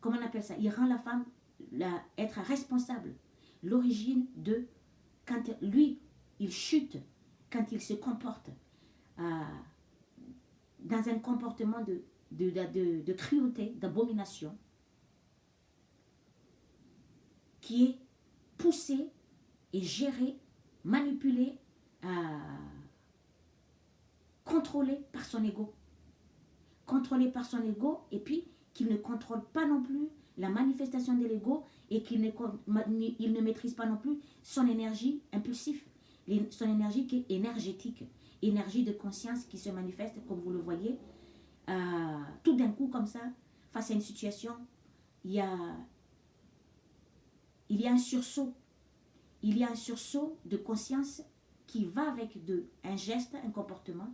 comment on appelle ça? Il rend la femme être responsable. L'origine de, quand lui, il chute, quand il se comporte dans un comportement de cruauté, d'abomination, qui est poussé et géré, manipulé, contrôlé par son ego. Contrôlé par son ego, et puis qu'il ne contrôle pas non plus la manifestation de l'ego, et qu'il ne maîtrise pas non plus son énergie impulsive, son énergie qui est énergétique, énergie de conscience qui se manifeste, comme vous le voyez, tout d'un coup comme ça, face à une situation, il y a un sursaut. Il y a un sursaut de conscience qui va avec un geste, un comportement,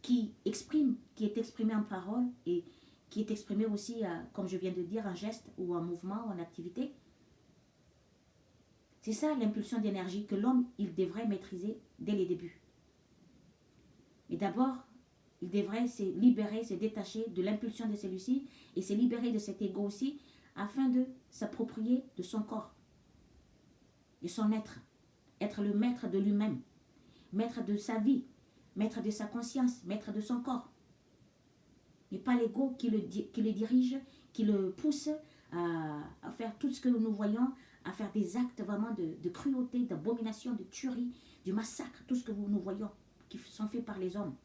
qui est exprimé en parole et qui est exprimé aussi, comme je viens de dire, en geste ou en mouvement ou en activité. C'est ça l'impulsion d'énergie que l'homme, il devrait maîtriser dès les débuts. Mais d'abord, il devrait se libérer, se détacher de l'impulsion de celui-ci et se libérer de cet ego aussi afin de s'approprier de son corps, de son être le maître de lui-même, maître de sa vie, maître de sa conscience, maître de son corps. Mais pas l'ego qui le dirige, qui le pousse à faire tout ce que nous voyons, à faire des actes vraiment de cruauté, d'abomination, de tuerie, du massacre, tout ce que nous voyons qui sont faits par les hommes.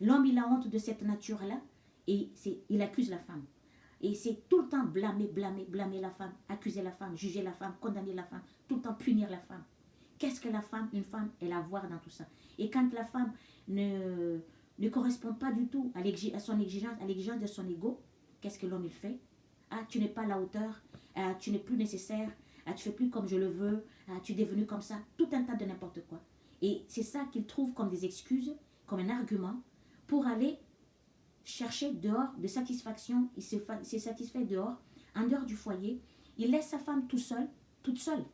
L'homme, il a honte de cette nature-là et il accuse la femme. Et c'est tout le temps blâmer la femme, accuser la femme, juger la femme, condamner la femme, tout le temps punir la femme. Qu'est-ce que une femme, elle a à voir dans tout ça? Et quand la femme ne correspond pas du tout à son exigence, à l'exigence de son ego, qu'est-ce que l'homme il fait? Ah, tu n'es pas à la hauteur, ah, tu n'es plus nécessaire, ah, tu fais plus comme je le veux, ah, tu es devenu comme ça, tout un tas de n'importe quoi. Et c'est ça qu'il trouve comme des excuses, comme un argument, pour aller chercher dehors de satisfaction. Il s'est satisfait dehors, en dehors du foyer. Il laisse sa femme toute seule,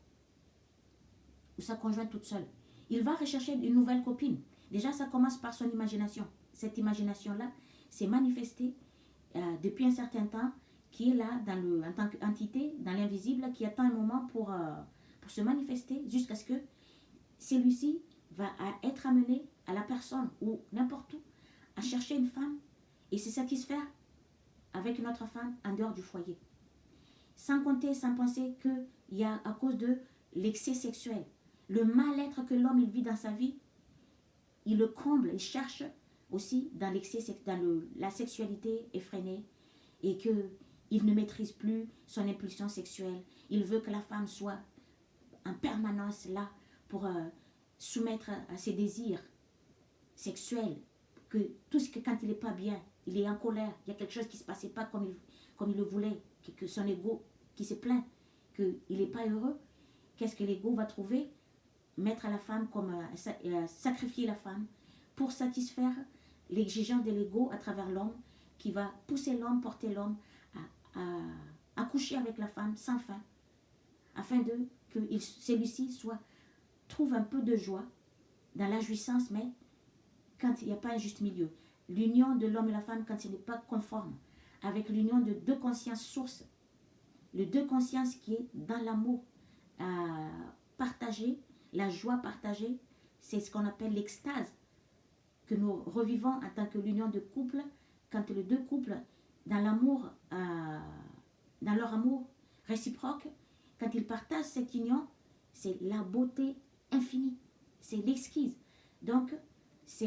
ou sa conjointe toute seule. Il va rechercher une nouvelle copine. Déjà, ça commence par son imagination. Cette imagination-là s'est manifestée depuis un certain temps, qui est là en tant qu'entité, dans l'invisible, qui attend un moment pour se manifester jusqu'à ce que celui-ci va être amené à la personne ou n'importe où à chercher une femme et se satisfaire avec une autre femme en dehors du foyer. Sans compter, sans penser qu'il y a à cause de l'excès sexuel, le mal-être que l'homme il vit dans sa vie, il le comble, il cherche aussi dans l'excès, dans la sexualité effrénée et qu'il ne maîtrise plus son impulsion sexuelle. Il veut que la femme soit en permanence là pour soumettre à ses désirs sexuels, que tout ce que quand il n'est pas bien, il est en colère, il y a quelque chose qui ne se passait pas comme il le voulait, que son ego qui se plaint, qu'il n'est pas heureux, qu'est-ce que l'ego va trouver? Mettre la femme comme sacrifier la femme pour satisfaire l'exigence de l'ego à travers l'homme, qui va pousser l'homme, porter l'homme à coucher avec la femme sans fin, afin que celui-ci trouve un peu de joie dans la jouissance, mais quand il n'y a pas un juste milieu. L'union de l'homme et la femme, quand il n'est pas conforme avec l'union de deux consciences sources, les deux consciences qui est dans l'amour partagé, la joie partagée, c'est ce qu'on appelle l'extase que nous revivons en tant que l'union de couple, quand les deux couples, dans l'amour, dans leur amour réciproque, quand ils partagent cette union, c'est la beauté infinie, c'est l'exquise. Donc, c'est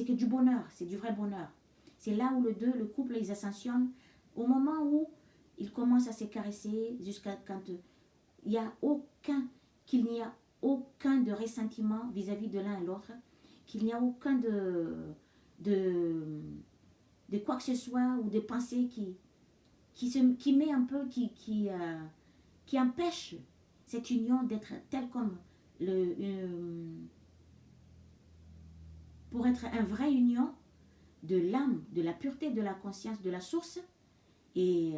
que du bonheur, c'est du vrai bonheur. C'est là où le couple, ils ascensionnent, au moment où ils commencent à se caresser, jusqu'à quand il n'y a qu'il n'y a aucun de ressentiment vis-à-vis de l'un et l'autre, qu'il n'y a aucun de quoi que ce soit, ou de pensée qui met un peu, qui empêche cette union d'être telle comme pour être une vraie union de l'âme, de la pureté, de la conscience, de la source, et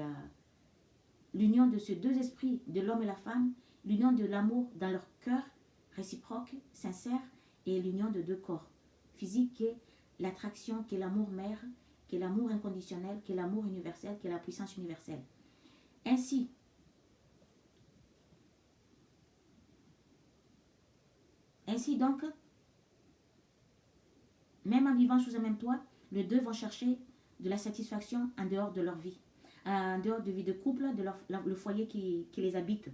l'union de ces deux esprits, de l'homme et la femme, l'union de l'amour dans leur cœur réciproque, sincère, et l'union de deux corps physiques, qui est l'attraction, qui est l'amour mère, qui est l'amour inconditionnel, qui est l'amour universel, qui est la puissance universelle. Ainsi donc, même en vivant sous un même toit, les deux vont chercher de la satisfaction en dehors de leur vie, en dehors de vie de couple, de le foyer qui les habite.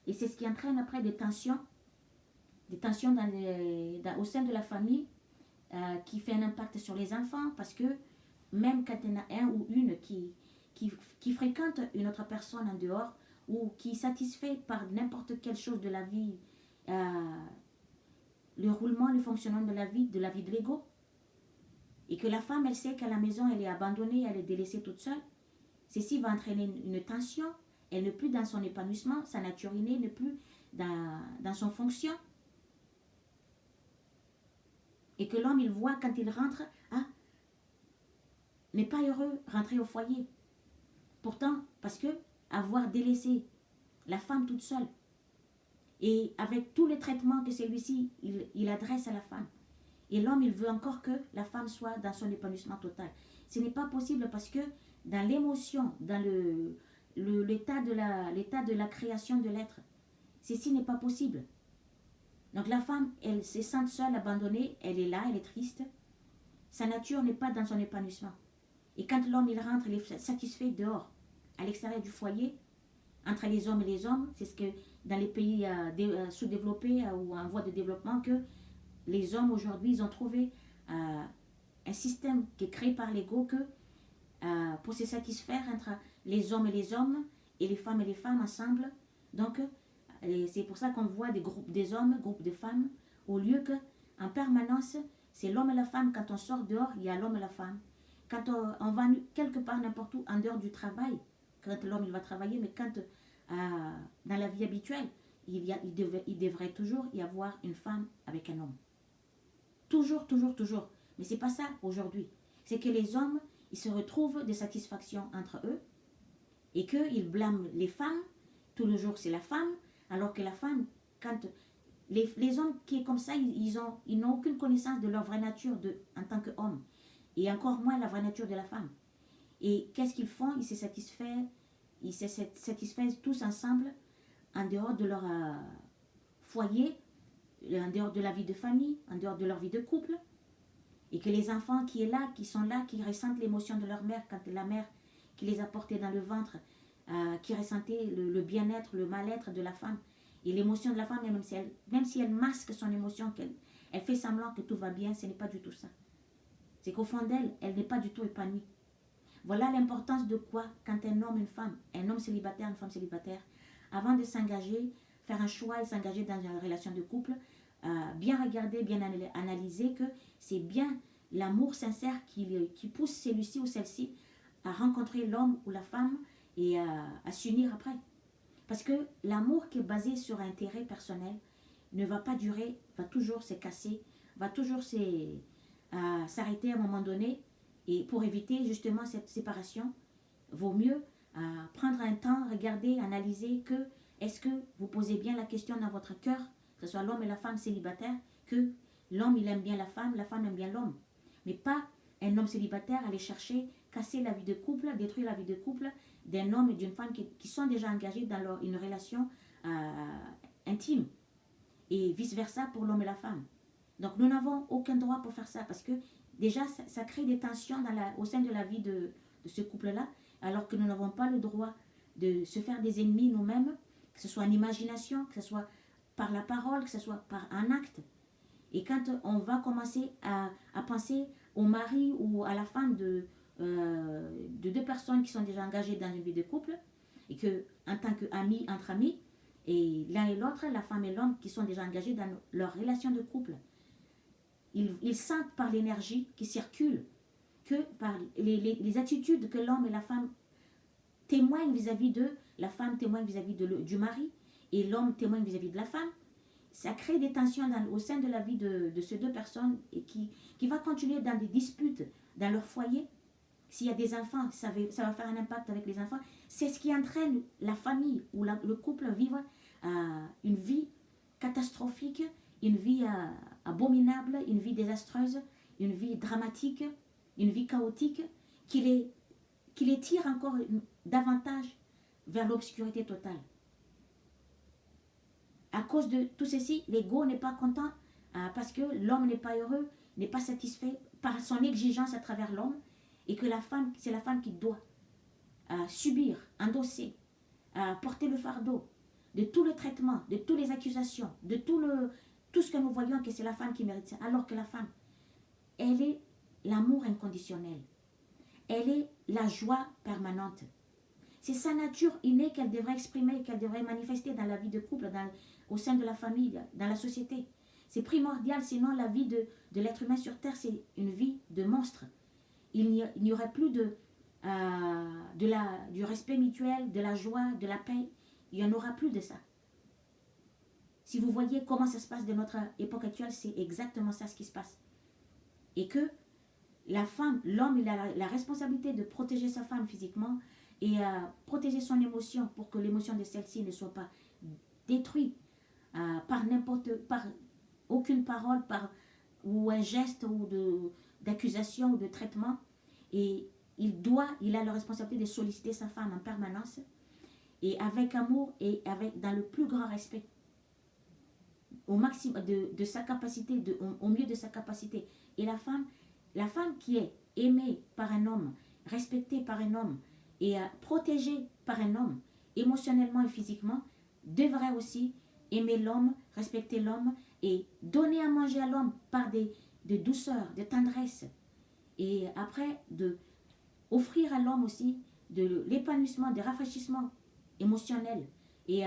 Et c'est ce qui entraîne après des tensions au sein de la famille, qui fait un impact sur les enfants, parce que même quand il y en a un ou une qui fréquente une autre personne en dehors, ou qui est satisfait par n'importe quelle chose de la vie, le roulement, le fonctionnement de la vie de l'ego, et que la femme, elle sait qu'à la maison, elle est abandonnée, elle est délaissée toute seule, ceci va entraîner une tension, elle n'est plus dans son épanouissement, sa nature innée n'est plus dans son fonction. Et que l'homme, il voit quand il rentre, n'est pas heureux rentrer au foyer. Pourtant, parce que avoir délaissé la femme toute seule, Et avec tous les traitements que celui-ci, il adresse à la femme. Et l'homme, il veut encore que la femme soit dans son épanouissement total. Ce n'est pas possible parce que dans l'émotion, dans l'état de la création de l'être, ceci n'est pas possible. Donc la femme, elle se sent seule, abandonnée, elle est là, elle est triste. Sa nature n'est pas dans son épanouissement. Et quand l'homme, il rentre, il est satisfait dehors, à l'extérieur du foyer, entre les hommes et les hommes, c'est ce que dans les pays sous-développés ou en voie de développement, que les hommes aujourd'hui, ils ont trouvé un système qui est créé par l'ego que pour se satisfaire entre les hommes et les femmes ensemble. Donc, c'est pour ça qu'on voit des groupes des hommes, groupes de femmes, au lieu que en permanence, c'est l'homme et la femme. Quand on sort dehors, il y a l'homme et la femme. Quand on va quelque part, n'importe où, en dehors du travail, quand l'homme il va travailler, mais quand dans la vie habituelle, il devrait toujours y avoir une femme avec un homme. Toujours, toujours, toujours. Mais c'est pas ça aujourd'hui. C'est que les hommes, ils se retrouvent des satisfactions entre eux et qu'ils blâment les femmes. Tout le jour, c'est la femme. Alors que la femme, quand les hommes qui est comme ça, ils n'ont aucune connaissance de leur vraie nature en tant qu'hommes. Et encore moins la vraie nature de la femme. Et qu'est-ce qu'ils font? Ils se satisfaisent tous ensemble en dehors de leur foyer, en dehors de la vie de famille, en dehors de leur vie de couple. Et que les enfants qui sont là, qui ressentent l'émotion de leur mère, quand la mère qui les a portés dans le ventre, qui ressentait le bien-être, le mal-être de la femme. Et l'émotion de la femme, même si elle masque son émotion, elle fait semblant que tout va bien, ce n'est pas du tout ça. C'est qu'au fond d'elle, elle n'est pas du tout épanouie. Voilà l'importance de quoi quand un homme, une femme, un homme célibataire, une femme célibataire, avant de s'engager, faire un choix et s'engager dans une relation de couple, bien regarder, bien analyser que c'est bien l'amour sincère qui pousse celui-ci ou celle-ci à rencontrer l'homme ou la femme et à s'unir après. Parce que l'amour qui est basé sur un intérêt personnel ne va pas durer, va toujours se casser, va toujours s'arrêter à un moment donné. Et pour éviter justement cette séparation, vaut mieux prendre un temps, regarder, analyser que est-ce que vous posez bien la question dans votre cœur, que ce soit l'homme et la femme célibataires, que l'homme il aime bien la femme aime bien l'homme. Mais pas un homme célibataire aller chercher, casser la vie de couple, détruire la vie de couple d'un homme et d'une femme qui sont déjà engagés dans une relation intime. Et vice-versa pour l'homme et la femme. Donc nous n'avons aucun droit pour faire ça parce que déjà ça crée des tensions au sein de la vie de ce couple-là, alors que nous n'avons pas le droit de se faire des ennemis nous-mêmes, que ce soit en imagination, que ce soit par la parole, que ce soit par un acte. Et quand on va commencer à penser au mari ou à la femme de deux personnes qui sont déjà engagées dans une vie de couple, et que en tant qu'amis, entre amis, et l'un et l'autre, la femme et l'homme qui sont déjà engagés dans leur relation de couple, ils sentent par l'énergie qui circule, que par les attitudes que l'homme et la femme témoignent vis-à-vis d'eux, la femme témoigne vis-à-vis du mari, et l'homme témoigne vis-à-vis de la femme. Ça crée des tensions au sein de la vie de ces deux personnes et qui va continuer dans des disputes dans leur foyer. S'il y a des enfants, ça va faire un impact avec les enfants. C'est ce qui entraîne la famille ou le couple à vivre une vie catastrophique, une vie abominable, une vie désastreuse, une vie dramatique, une vie chaotique qui les tire encore davantage vers l'obscurité totale. À cause de tout ceci, l'ego n'est pas content parce que l'homme n'est pas heureux, n'est pas satisfait par son exigence à travers l'homme et que c'est la femme qui doit subir, endosser, porter le fardeau de tout le traitement, de toutes les accusations, de tout ce que nous voyons que c'est la femme qui mérite ça. Alors que la femme, elle est l'amour inconditionnel. Elle est la joie permanente. C'est sa nature innée qu'elle devrait exprimer, qu'elle devrait manifester dans la vie de couple, au sein de la famille, dans la société. C'est primordial, sinon la vie de l'être humain sur Terre, c'est une vie de monstre. Il n'y aurait plus du respect mutuel, de la joie, de la paix. Il n'y en aura plus de ça. Si vous voyez comment ça se passe de notre époque actuelle, c'est exactement ça ce qui se passe. Et que la femme, l'homme, il a la responsabilité de protéger sa femme physiquement et protéger son émotion pour que l'émotion de celle-ci ne soit pas détruite par aucune parole, ou un geste ou d'accusation ou de traitement. Et il a la responsabilité de solliciter sa femme en permanence, et avec amour et dans le plus grand respect, au maximum de sa capacité, au mieux de sa capacité. Et la femme qui est aimée par un homme, respectée par un homme et protégée par un homme, émotionnellement et physiquement, devrait aussi aimer l'homme, respecter l'homme et donner à manger à l'homme par de douceur, de tendresse. Et après, offrir à l'homme aussi de l'épanouissement, des rafraîchissements émotionnels et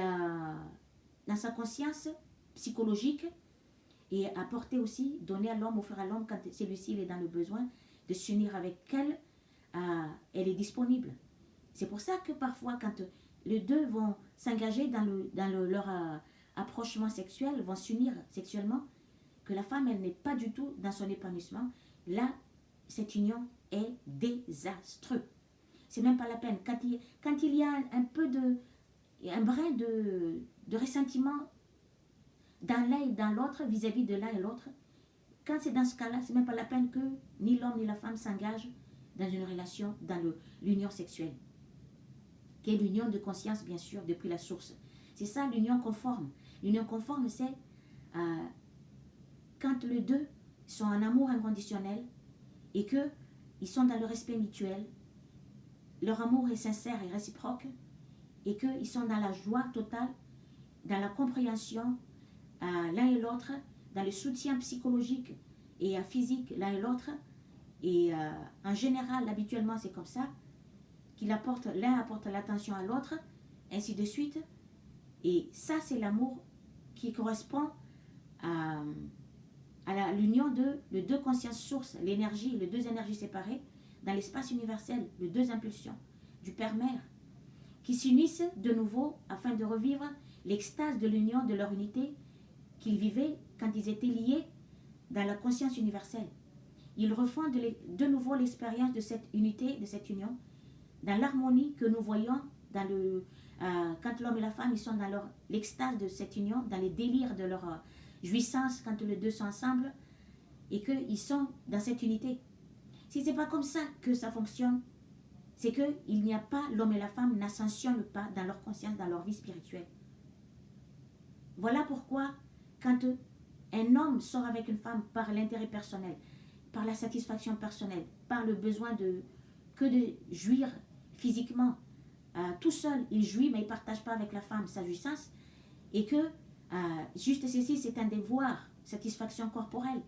dans sa conscience psychologique, et apporter aussi, donner à l'homme, offrir à l'homme quand celui-ci est dans le besoin, de s'unir avec elle, elle est disponible. C'est pour ça que parfois quand les deux vont s'engager dans leur approchement sexuel, vont s'unir sexuellement, que la femme elle n'est pas du tout dans son épanouissement, là cette union est désastreuse. C'est même pas la peine. Quand il y a un brin de ressentiment dans l'un et dans l'autre, vis-à-vis de l'un et l'autre, quand c'est dans ce cas-là, c'est même pas la peine que ni l'homme ni la femme s'engagent dans une relation, dans l'union sexuelle, qui est l'union de conscience, bien sûr, depuis la source. C'est ça l'union conforme. L'union conforme, c'est quand les deux sont en amour inconditionnel et qu'ils sont dans le respect mutuel, leur amour est sincère et réciproque, et qu'ils sont dans la joie totale, dans la compréhension l'un et l'autre, dans le soutien psychologique et physique l'un et l'autre. Et en général, habituellement, c'est comme ça, l'un apporte l'attention à l'autre, ainsi de suite. Et ça, c'est l'amour qui correspond à l'union de deux consciences sources, l'énergie, les deux énergies séparées, dans l'espace universel, les deux impulsions du Père-Mère, qui s'unissent de nouveau afin de revivre l'extase de l'union, de leur unité qu'ils vivaient quand ils étaient liés dans la conscience universelle. Ils refont de nouveau l'expérience de cette unité, de cette union, dans l'harmonie que nous voyons quand l'homme et la femme ils sont dans l'extase de cette union, dans les délires de leur jouissance quand les deux sont ensemble et qu'ils sont dans cette unité. Si ce n'est pas comme ça que ça fonctionne, c'est qu'il n'y a pas, l'homme et la femme n'ascensionnent pas dans leur conscience, dans leur vie spirituelle. Voilà pourquoi quand un homme sort avec une femme par l'intérêt personnel, par la satisfaction personnelle, par le besoin de jouir physiquement, tout seul, il jouit, mais il ne partage pas avec la femme sa jouissance, et que juste ceci, c'est un devoir, satisfaction corporelle,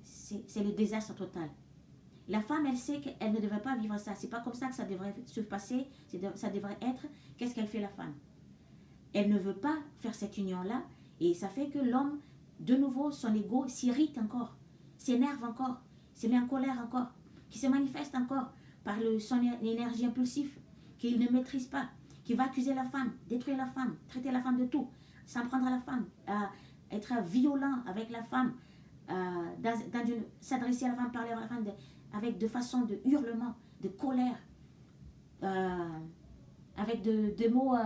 c'est le désastre total. La femme, elle sait qu'elle ne devrait pas vivre ça. C'est pas comme ça que ça devrait se passer. Ça devrait être, qu'est-ce qu'elle fait la femme? Elle ne veut pas faire cette union-là, et ça fait que l'homme, de nouveau, son ego s'irrite encore, s'énerve encore, se met en colère encore, qui se manifeste encore par son énergie impulsive, qu'il ne maîtrise pas, qui va accuser la femme, détruire la femme, traiter la femme de tout, s'en prendre à la femme, être violent avec la femme, s'adresser à la femme, parler à la femme avec de façon de hurlement, de colère, avec de mots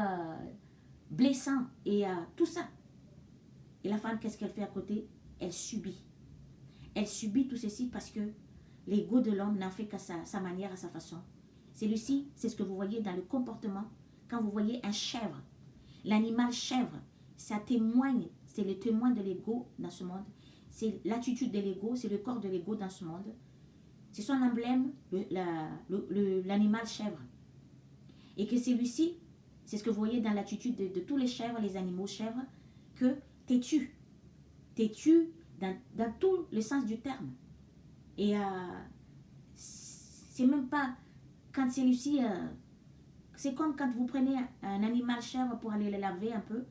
blessants et tout ça. Et la femme, qu'est-ce qu'elle fait à côté? Elle subit. Elle subit tout ceci parce que l'ego de l'homme n'a fait qu'à sa manière, à sa façon. Celui-ci, c'est ce que vous voyez dans le comportement. Quand vous voyez un chèvre, l'animal chèvre, ça témoigne, c'est le témoin de l'ego dans ce monde. C'est l'attitude de l'ego, c'est le corps de l'ego dans ce monde. C'est son emblème, l'animal chèvre. Et que celui-ci, c'est ce que vous voyez dans l'attitude de tous les chèvres, les animaux chèvres, que têtu. Têtu dans tout le sens du terme. Et c'est même pas quand celui-ci, c'est comme quand vous prenez un animal chèvre pour aller le laver un peu,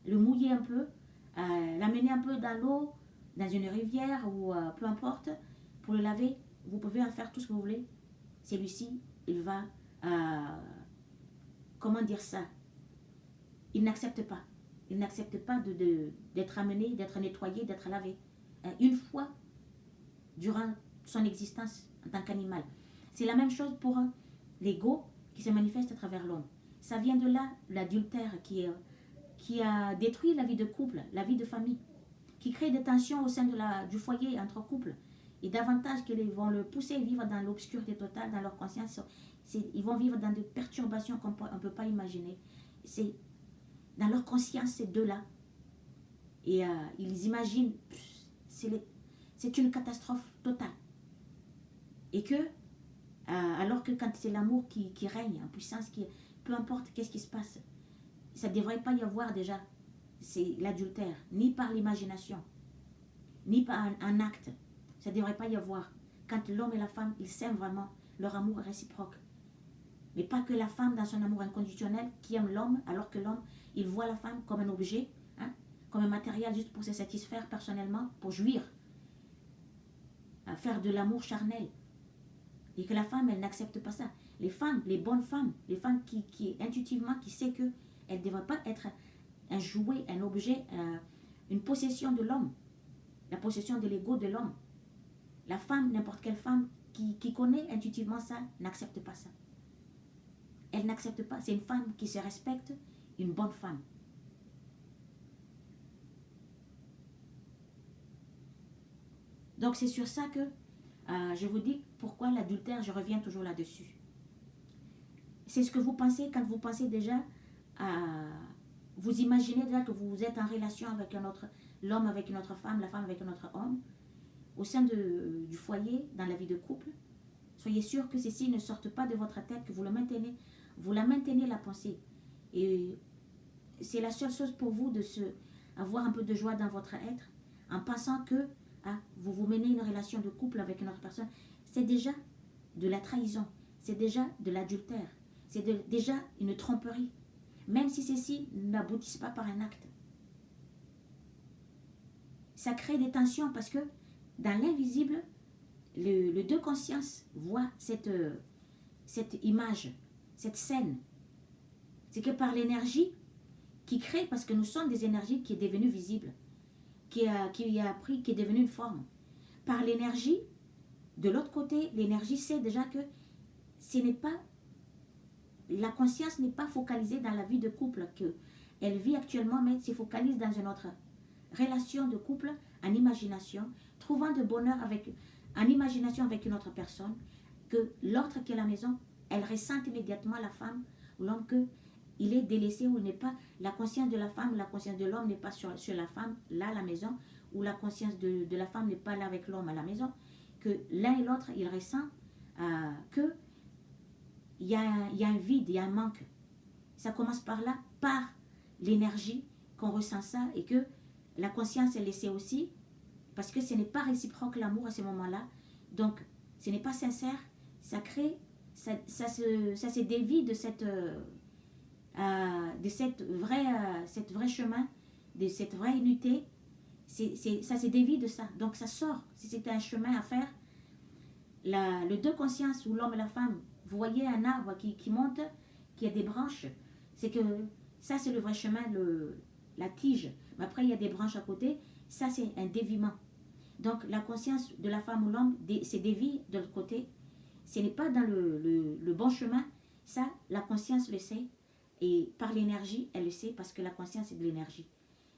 le mouiller un peu, l'amener un peu dans l'eau, dans une rivière ou peu importe, pour le laver. Vous pouvez en faire tout ce que vous voulez. Celui-ci, il va, comment dire ça? Il n'accepte pas. Il n'accepte pas d'être amené, d'être nettoyé, d'être lavé. Une fois durant son existence en tant qu'animal. C'est la même chose pour l'ego qui se manifeste à travers l'homme. Ça vient de là, l'adultère qui est qui a détruit la vie de couple, la vie de famille, qui crée des tensions au sein du foyer entre couples, et davantage qu'ils vont le pousser à vivre dans l'obscurité totale, dans leur conscience. Ils vont vivre dans des perturbations qu'on ne peut pas imaginer. C'est dans leur conscience, ces deux-là. Et ils imaginent, c'est une catastrophe totale. Et que, alors que quand c'est l'amour qui règne en puissance, peu importe qu'est-ce qui se passe, ça ne devrait pas y avoir déjà, c'est l'adultère, ni par l'imagination, ni par un acte. Ça ne devrait pas y avoir. Quand l'homme et la femme, ils s'aiment vraiment, leur amour est réciproque. Mais pas que la femme dans son amour inconditionnel qui aime l'homme, alors que l'homme, il voit la femme comme un objet, hein, comme un matériel juste pour se satisfaire personnellement, pour jouir, à faire de l'amour charnel. Et que la femme, elle n'accepte pas ça. Les femmes, les bonnes femmes, les femmes qui intuitivement, qui sait qu'elle ne devrait pas être un jouet, un objet, une possession de l'homme, la possession de l'ego de l'homme. La femme, n'importe quelle femme qui connaît intuitivement ça, n'accepte pas ça. Elle n'accepte pas. C'est une femme qui se respecte, une bonne femme. Donc c'est sur ça que je vous dis pourquoi l'adultère, je reviens toujours là-dessus. C'est ce que vous pensez quand vous pensez déjà vous imaginez déjà que vous êtes en relation avec un autre, l'homme avec une autre femme, la femme avec un autre homme, au sein du foyer, dans la vie de couple. Soyez sûr que ceci ne sorte pas de votre tête, que vous la maintenez la pensée. Et c'est la seule chose pour vous avoir un peu de joie dans votre être, en pensant que vous menez une relation de couple avec une autre personne. C'est déjà de la trahison, c'est déjà de l'adultère, c'est déjà une tromperie, même si ceci n'aboutissent pas par un acte. Ça crée des tensions parce que dans l'invisible, le deux consciences voit cette image, cette scène. C'est que par l'énergie qui crée, parce que nous sommes des énergies qui est devenue visible, qui est devenue une forme. Par l'énergie, de l'autre côté, l'énergie sait déjà que la conscience n'est pas focalisée dans la vie de couple qu'elle vit actuellement, mais se focalise dans une autre relation de couple, en imagination, trouvant de bonheur en imagination avec une autre personne, que l'autre qui est à la maison, elle ressent immédiatement la femme ou l'homme qu'il est délaissé ou il n'est pas, la conscience de la femme, la conscience de l'homme n'est pas sur la femme, là à la maison, ou la conscience de la femme n'est pas là avec l'homme à la maison, que l'un et l'autre, il ressent que il y a un vide, il y a un manque. Ça commence par là, par l'énergie qu'on ressent ça, et que la conscience, elle le sait aussi, parce que ce n'est pas réciproque l'amour à ce moment-là. Donc, ce n'est pas sincère. Ça crée, ça se dévie de cette vraie chemin, de cette vraie unité. Ça se dévie de ça. Donc, ça sort. Si c'était un chemin à faire, le deux consciences, ou l'homme et la femme, vous voyez un arbre qui monte, qui a des branches, c'est que ça, c'est le vrai chemin, la tige. Mais après, il y a des branches à côté. Ça, c'est un déviement. Donc, la conscience de la femme ou l'homme se dévie de l'autre côté. Ce n'est pas dans le bon chemin. Ça, la conscience le sait. Et par l'énergie, elle le sait parce que la conscience, c'est de l'énergie.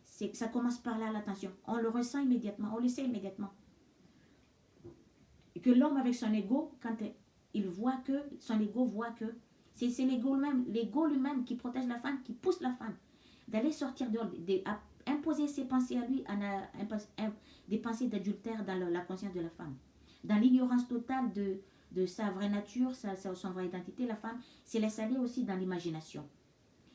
Ça commence par là, l'attention. On le ressent immédiatement, on le sait immédiatement. Et que l'homme avec son ego, quand il voit que, son ego voit que, c'est l'ego lui-même qui protège la femme, qui pousse la femme d'aller sortir à imposer ses pensées à lui, des pensées d'adultère dans la conscience de la femme. Dans l'ignorance totale de sa vraie nature, son vraie identité, la femme se laisse aller aussi dans l'imagination.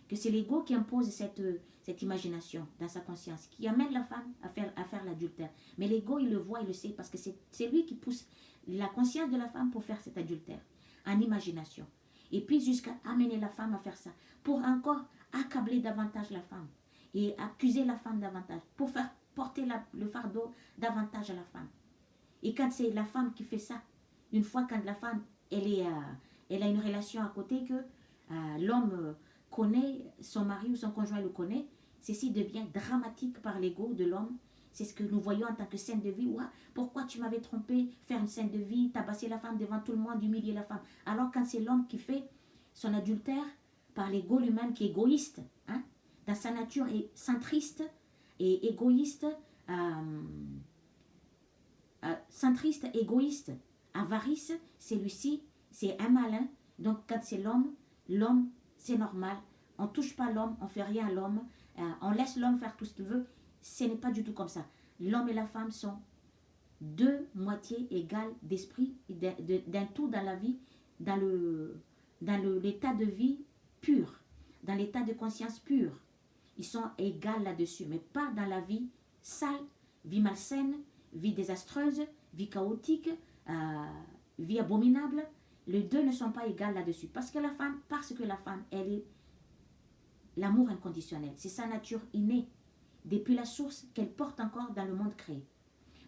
Que c'est l'ego qui impose cette imagination dans sa conscience, qui amène la femme à faire l'adultère. Mais l'ego, il le voit, il le sait, parce que c'est lui qui pousse la conscience de la femme pour faire cet adultère, en imagination. Et puis jusqu'à amener la femme à faire ça, pour encore accabler davantage la femme, et accuser la femme davantage, pour faire porter le fardeau davantage à la femme. Et quand c'est la femme qui fait ça, une fois quand la femme, elle a une relation à côté que l'homme connaît, son mari ou son conjoint le connaît, ceci devient dramatique par l'ego de l'homme. C'est ce que nous voyons en tant que scène de vie. Ouah, pourquoi tu m'avais trompé, faire une scène de vie, tabasser la femme devant tout le monde, humilier la femme. Alors quand c'est l'homme qui fait son adultère, par l'ego lui-même qui est égoïste, hein, dans sa nature est centriste et égoïste, centriste, égoïste, avarice, celui-ci, c'est un malin. Donc, quand c'est l'homme, c'est normal. On ne touche pas l'homme, on ne fait rien à l'homme, on laisse l'homme faire tout ce qu'il veut. Ce n'est pas du tout comme ça. L'homme et la femme sont deux moitiés égales d'esprit, d'un tout dans la vie, dans l'état de vie pur, dans l'état de conscience pur. Ils sont égaux là-dessus, mais pas dans la vie sale, vie malsaine, vie désastreuse, vie chaotique, vie abominable. Les deux ne sont pas égaux là-dessus. Parce que la femme, elle est l'amour inconditionnel. C'est sa nature innée, depuis la source qu'elle porte encore dans le monde créé.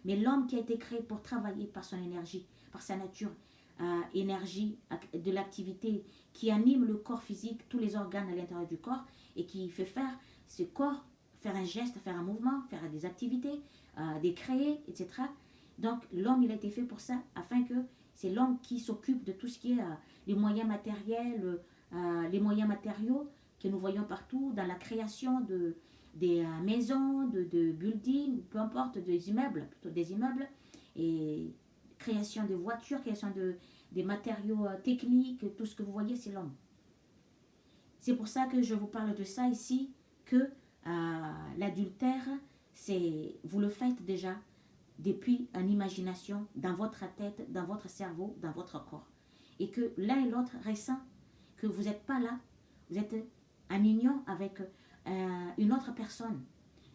Mais l'homme qui a été créé pour travailler par son énergie, par sa nature, énergie de l'activité qui anime le corps physique, tous les organes à l'intérieur du corps et qui fait faire ce corps, faire un geste, faire un mouvement, faire des activités, des créer, etc. Donc l'homme, il a été fait pour ça, afin que c'est l'homme qui s'occupe de tout ce qui est les moyens matériels, les moyens matériaux que nous voyons partout dans la création des maisons, de buildings, peu importe, des immeubles, plutôt des immeubles, et création de voitures, création des matériaux techniques, tout ce que vous voyez, c'est l'homme. C'est pour ça que je vous parle de ça ici, que l'adultère, vous le faites déjà depuis une imagination dans votre tête, dans votre cerveau, dans votre corps. Et que l'un et l'autre ressent que vous n'êtes pas là, vous êtes en union avec une autre personne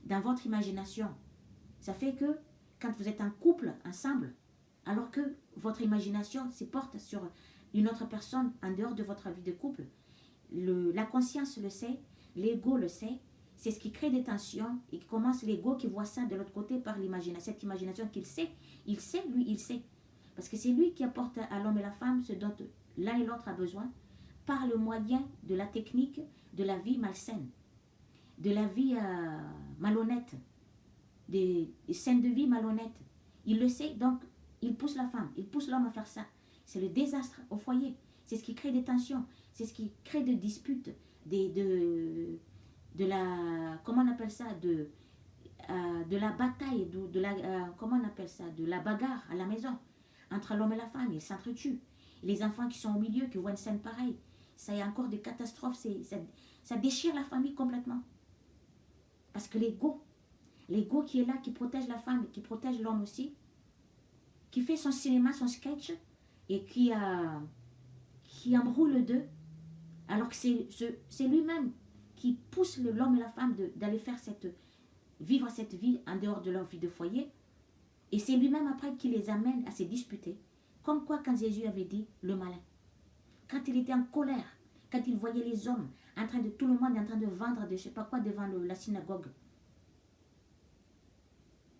dans votre imagination. Ça fait que quand vous êtes en couple ensemble, alors que votre imagination se porte sur une autre personne en dehors de votre vie de couple, la conscience le sait, l'ego le sait, c'est ce qui crée des tensions et qui commence l'ego qui voit ça de l'autre côté par l'imagination, cette imagination qu'il sait, il sait. Parce que c'est lui qui apporte à l'homme et la femme ce dont l'un et l'autre a besoin par le moyen de la technique de la vie malsaine, de la vie malhonnête, des scènes de vie malhonnêtes. Il le sait, donc il pousse la femme, il pousse l'homme à faire ça. C'est le désastre au foyer. C'est ce qui crée des tensions, c'est ce qui crée des disputes, de la, comment on appelle ça, de la bataille, comment on appelle ça, de la bagarre à la maison entre l'homme et la femme. Ils s'entretuent. Les enfants qui sont au milieu, qui voient une scène pareille, ça y a encore des catastrophes, ça déchire la famille complètement. Parce que l'ego qui est là, qui protège la femme, qui protège l'homme aussi, qui fait son cinéma, son sketch, et qui embrouille les deux, alors que c'est lui-même qui pousse l'homme et la femme d'aller vivre cette vie en dehors de leur vie de foyer, et c'est lui-même après qui les amène à se disputer. Comme quoi quand Jésus avait dit le malin, quand il était en colère, quand il voyait les hommes tout le monde en train de vendre de je sais pas quoi devant la synagogue,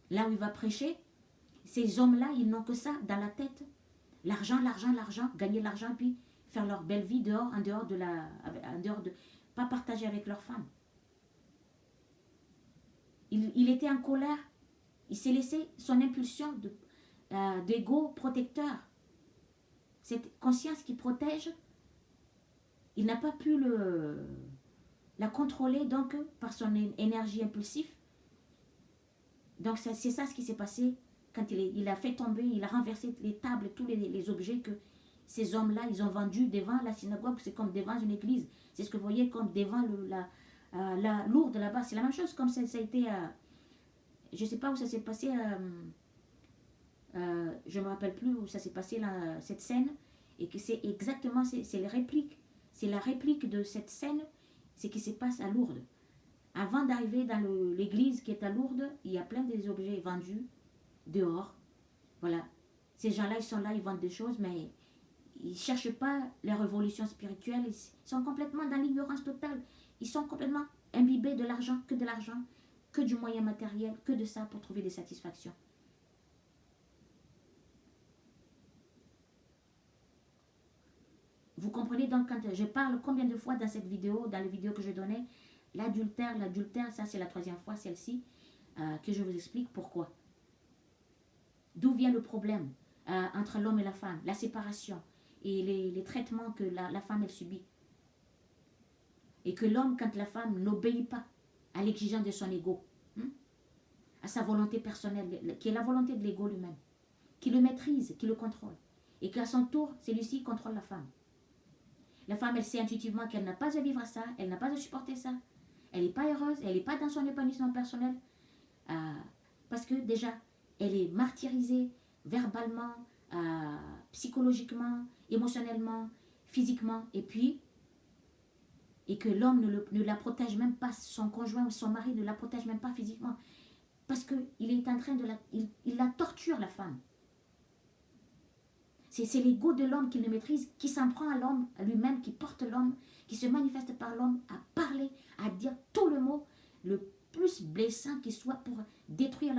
là où il va prêcher, ces hommes-là, ils n'ont que ça dans la tête. L'argent, gagner l'argent, puis faire leur belle vie dehors, en dehors de pas partager avec leurs femmes. Il était en colère, il s'est laissé son impulsion d'ego protecteur. Cette conscience qui protège, il n'a pas pu la contrôler donc par son énergie impulsive. Donc c'est ça ce qui s'est passé quand il a fait tomber, il a renversé les tables, tous les objets que ces hommes-là, ils ont vendus devant la synagogue. C'est comme devant une église. C'est ce que vous voyez comme devant la lourde là-bas. C'est la même chose comme ça a été... je ne sais pas où ça s'est passé. Je ne me rappelle plus où ça s'est passé, cette scène. Et que c'est exactement... C'est les répliques. C'est la réplique de cette scène. C'est qui se passe à Lourdes. Avant d'arriver dans l'église qui est à Lourdes, il y a plein des objets vendus dehors. Voilà. Ces gens-là, ils sont là, ils vendent des choses, mais ils ne cherchent pas la révolution spirituelle. Ils sont complètement dans l'ignorance totale. Ils sont complètement imbibés de l'argent, que du moyen matériel, que de ça pour trouver des satisfactions. Vous comprenez donc quand je parle combien de fois dans cette vidéo, dans les vidéos que je donnais, l'adultère, ça c'est la 3e fois, celle-ci, que je vous explique pourquoi. D'où vient le problème entre l'homme et la femme, la séparation et les traitements que la femme elle subit. Et que l'homme, quand la femme n'obéit pas à l'exigence de son ego, à sa volonté personnelle, qui est la volonté de l'ego lui-même, qui le maîtrise, qui le contrôle. Et qu'à son tour, celui-ci contrôle la femme. La femme, elle sait intuitivement qu'elle n'a pas à vivre ça, elle n'a pas à supporter ça. Elle n'est pas heureuse, elle n'est pas dans son épanouissement personnel. Parce que déjà, elle est martyrisée verbalement, psychologiquement, émotionnellement, physiquement. Et que l'homme ne la protège même pas, son conjoint ou son mari ne la protège même pas physiquement. Parce qu'il est en train de il la torture, la femme. C'est l'ego de l'homme qui le maîtrise, qui s'en prend à l'homme, à lui-même, qui porte l'homme, qui se manifeste par l'homme, à parler, à dire tout le mot, le plus blessant qui soit pour détruire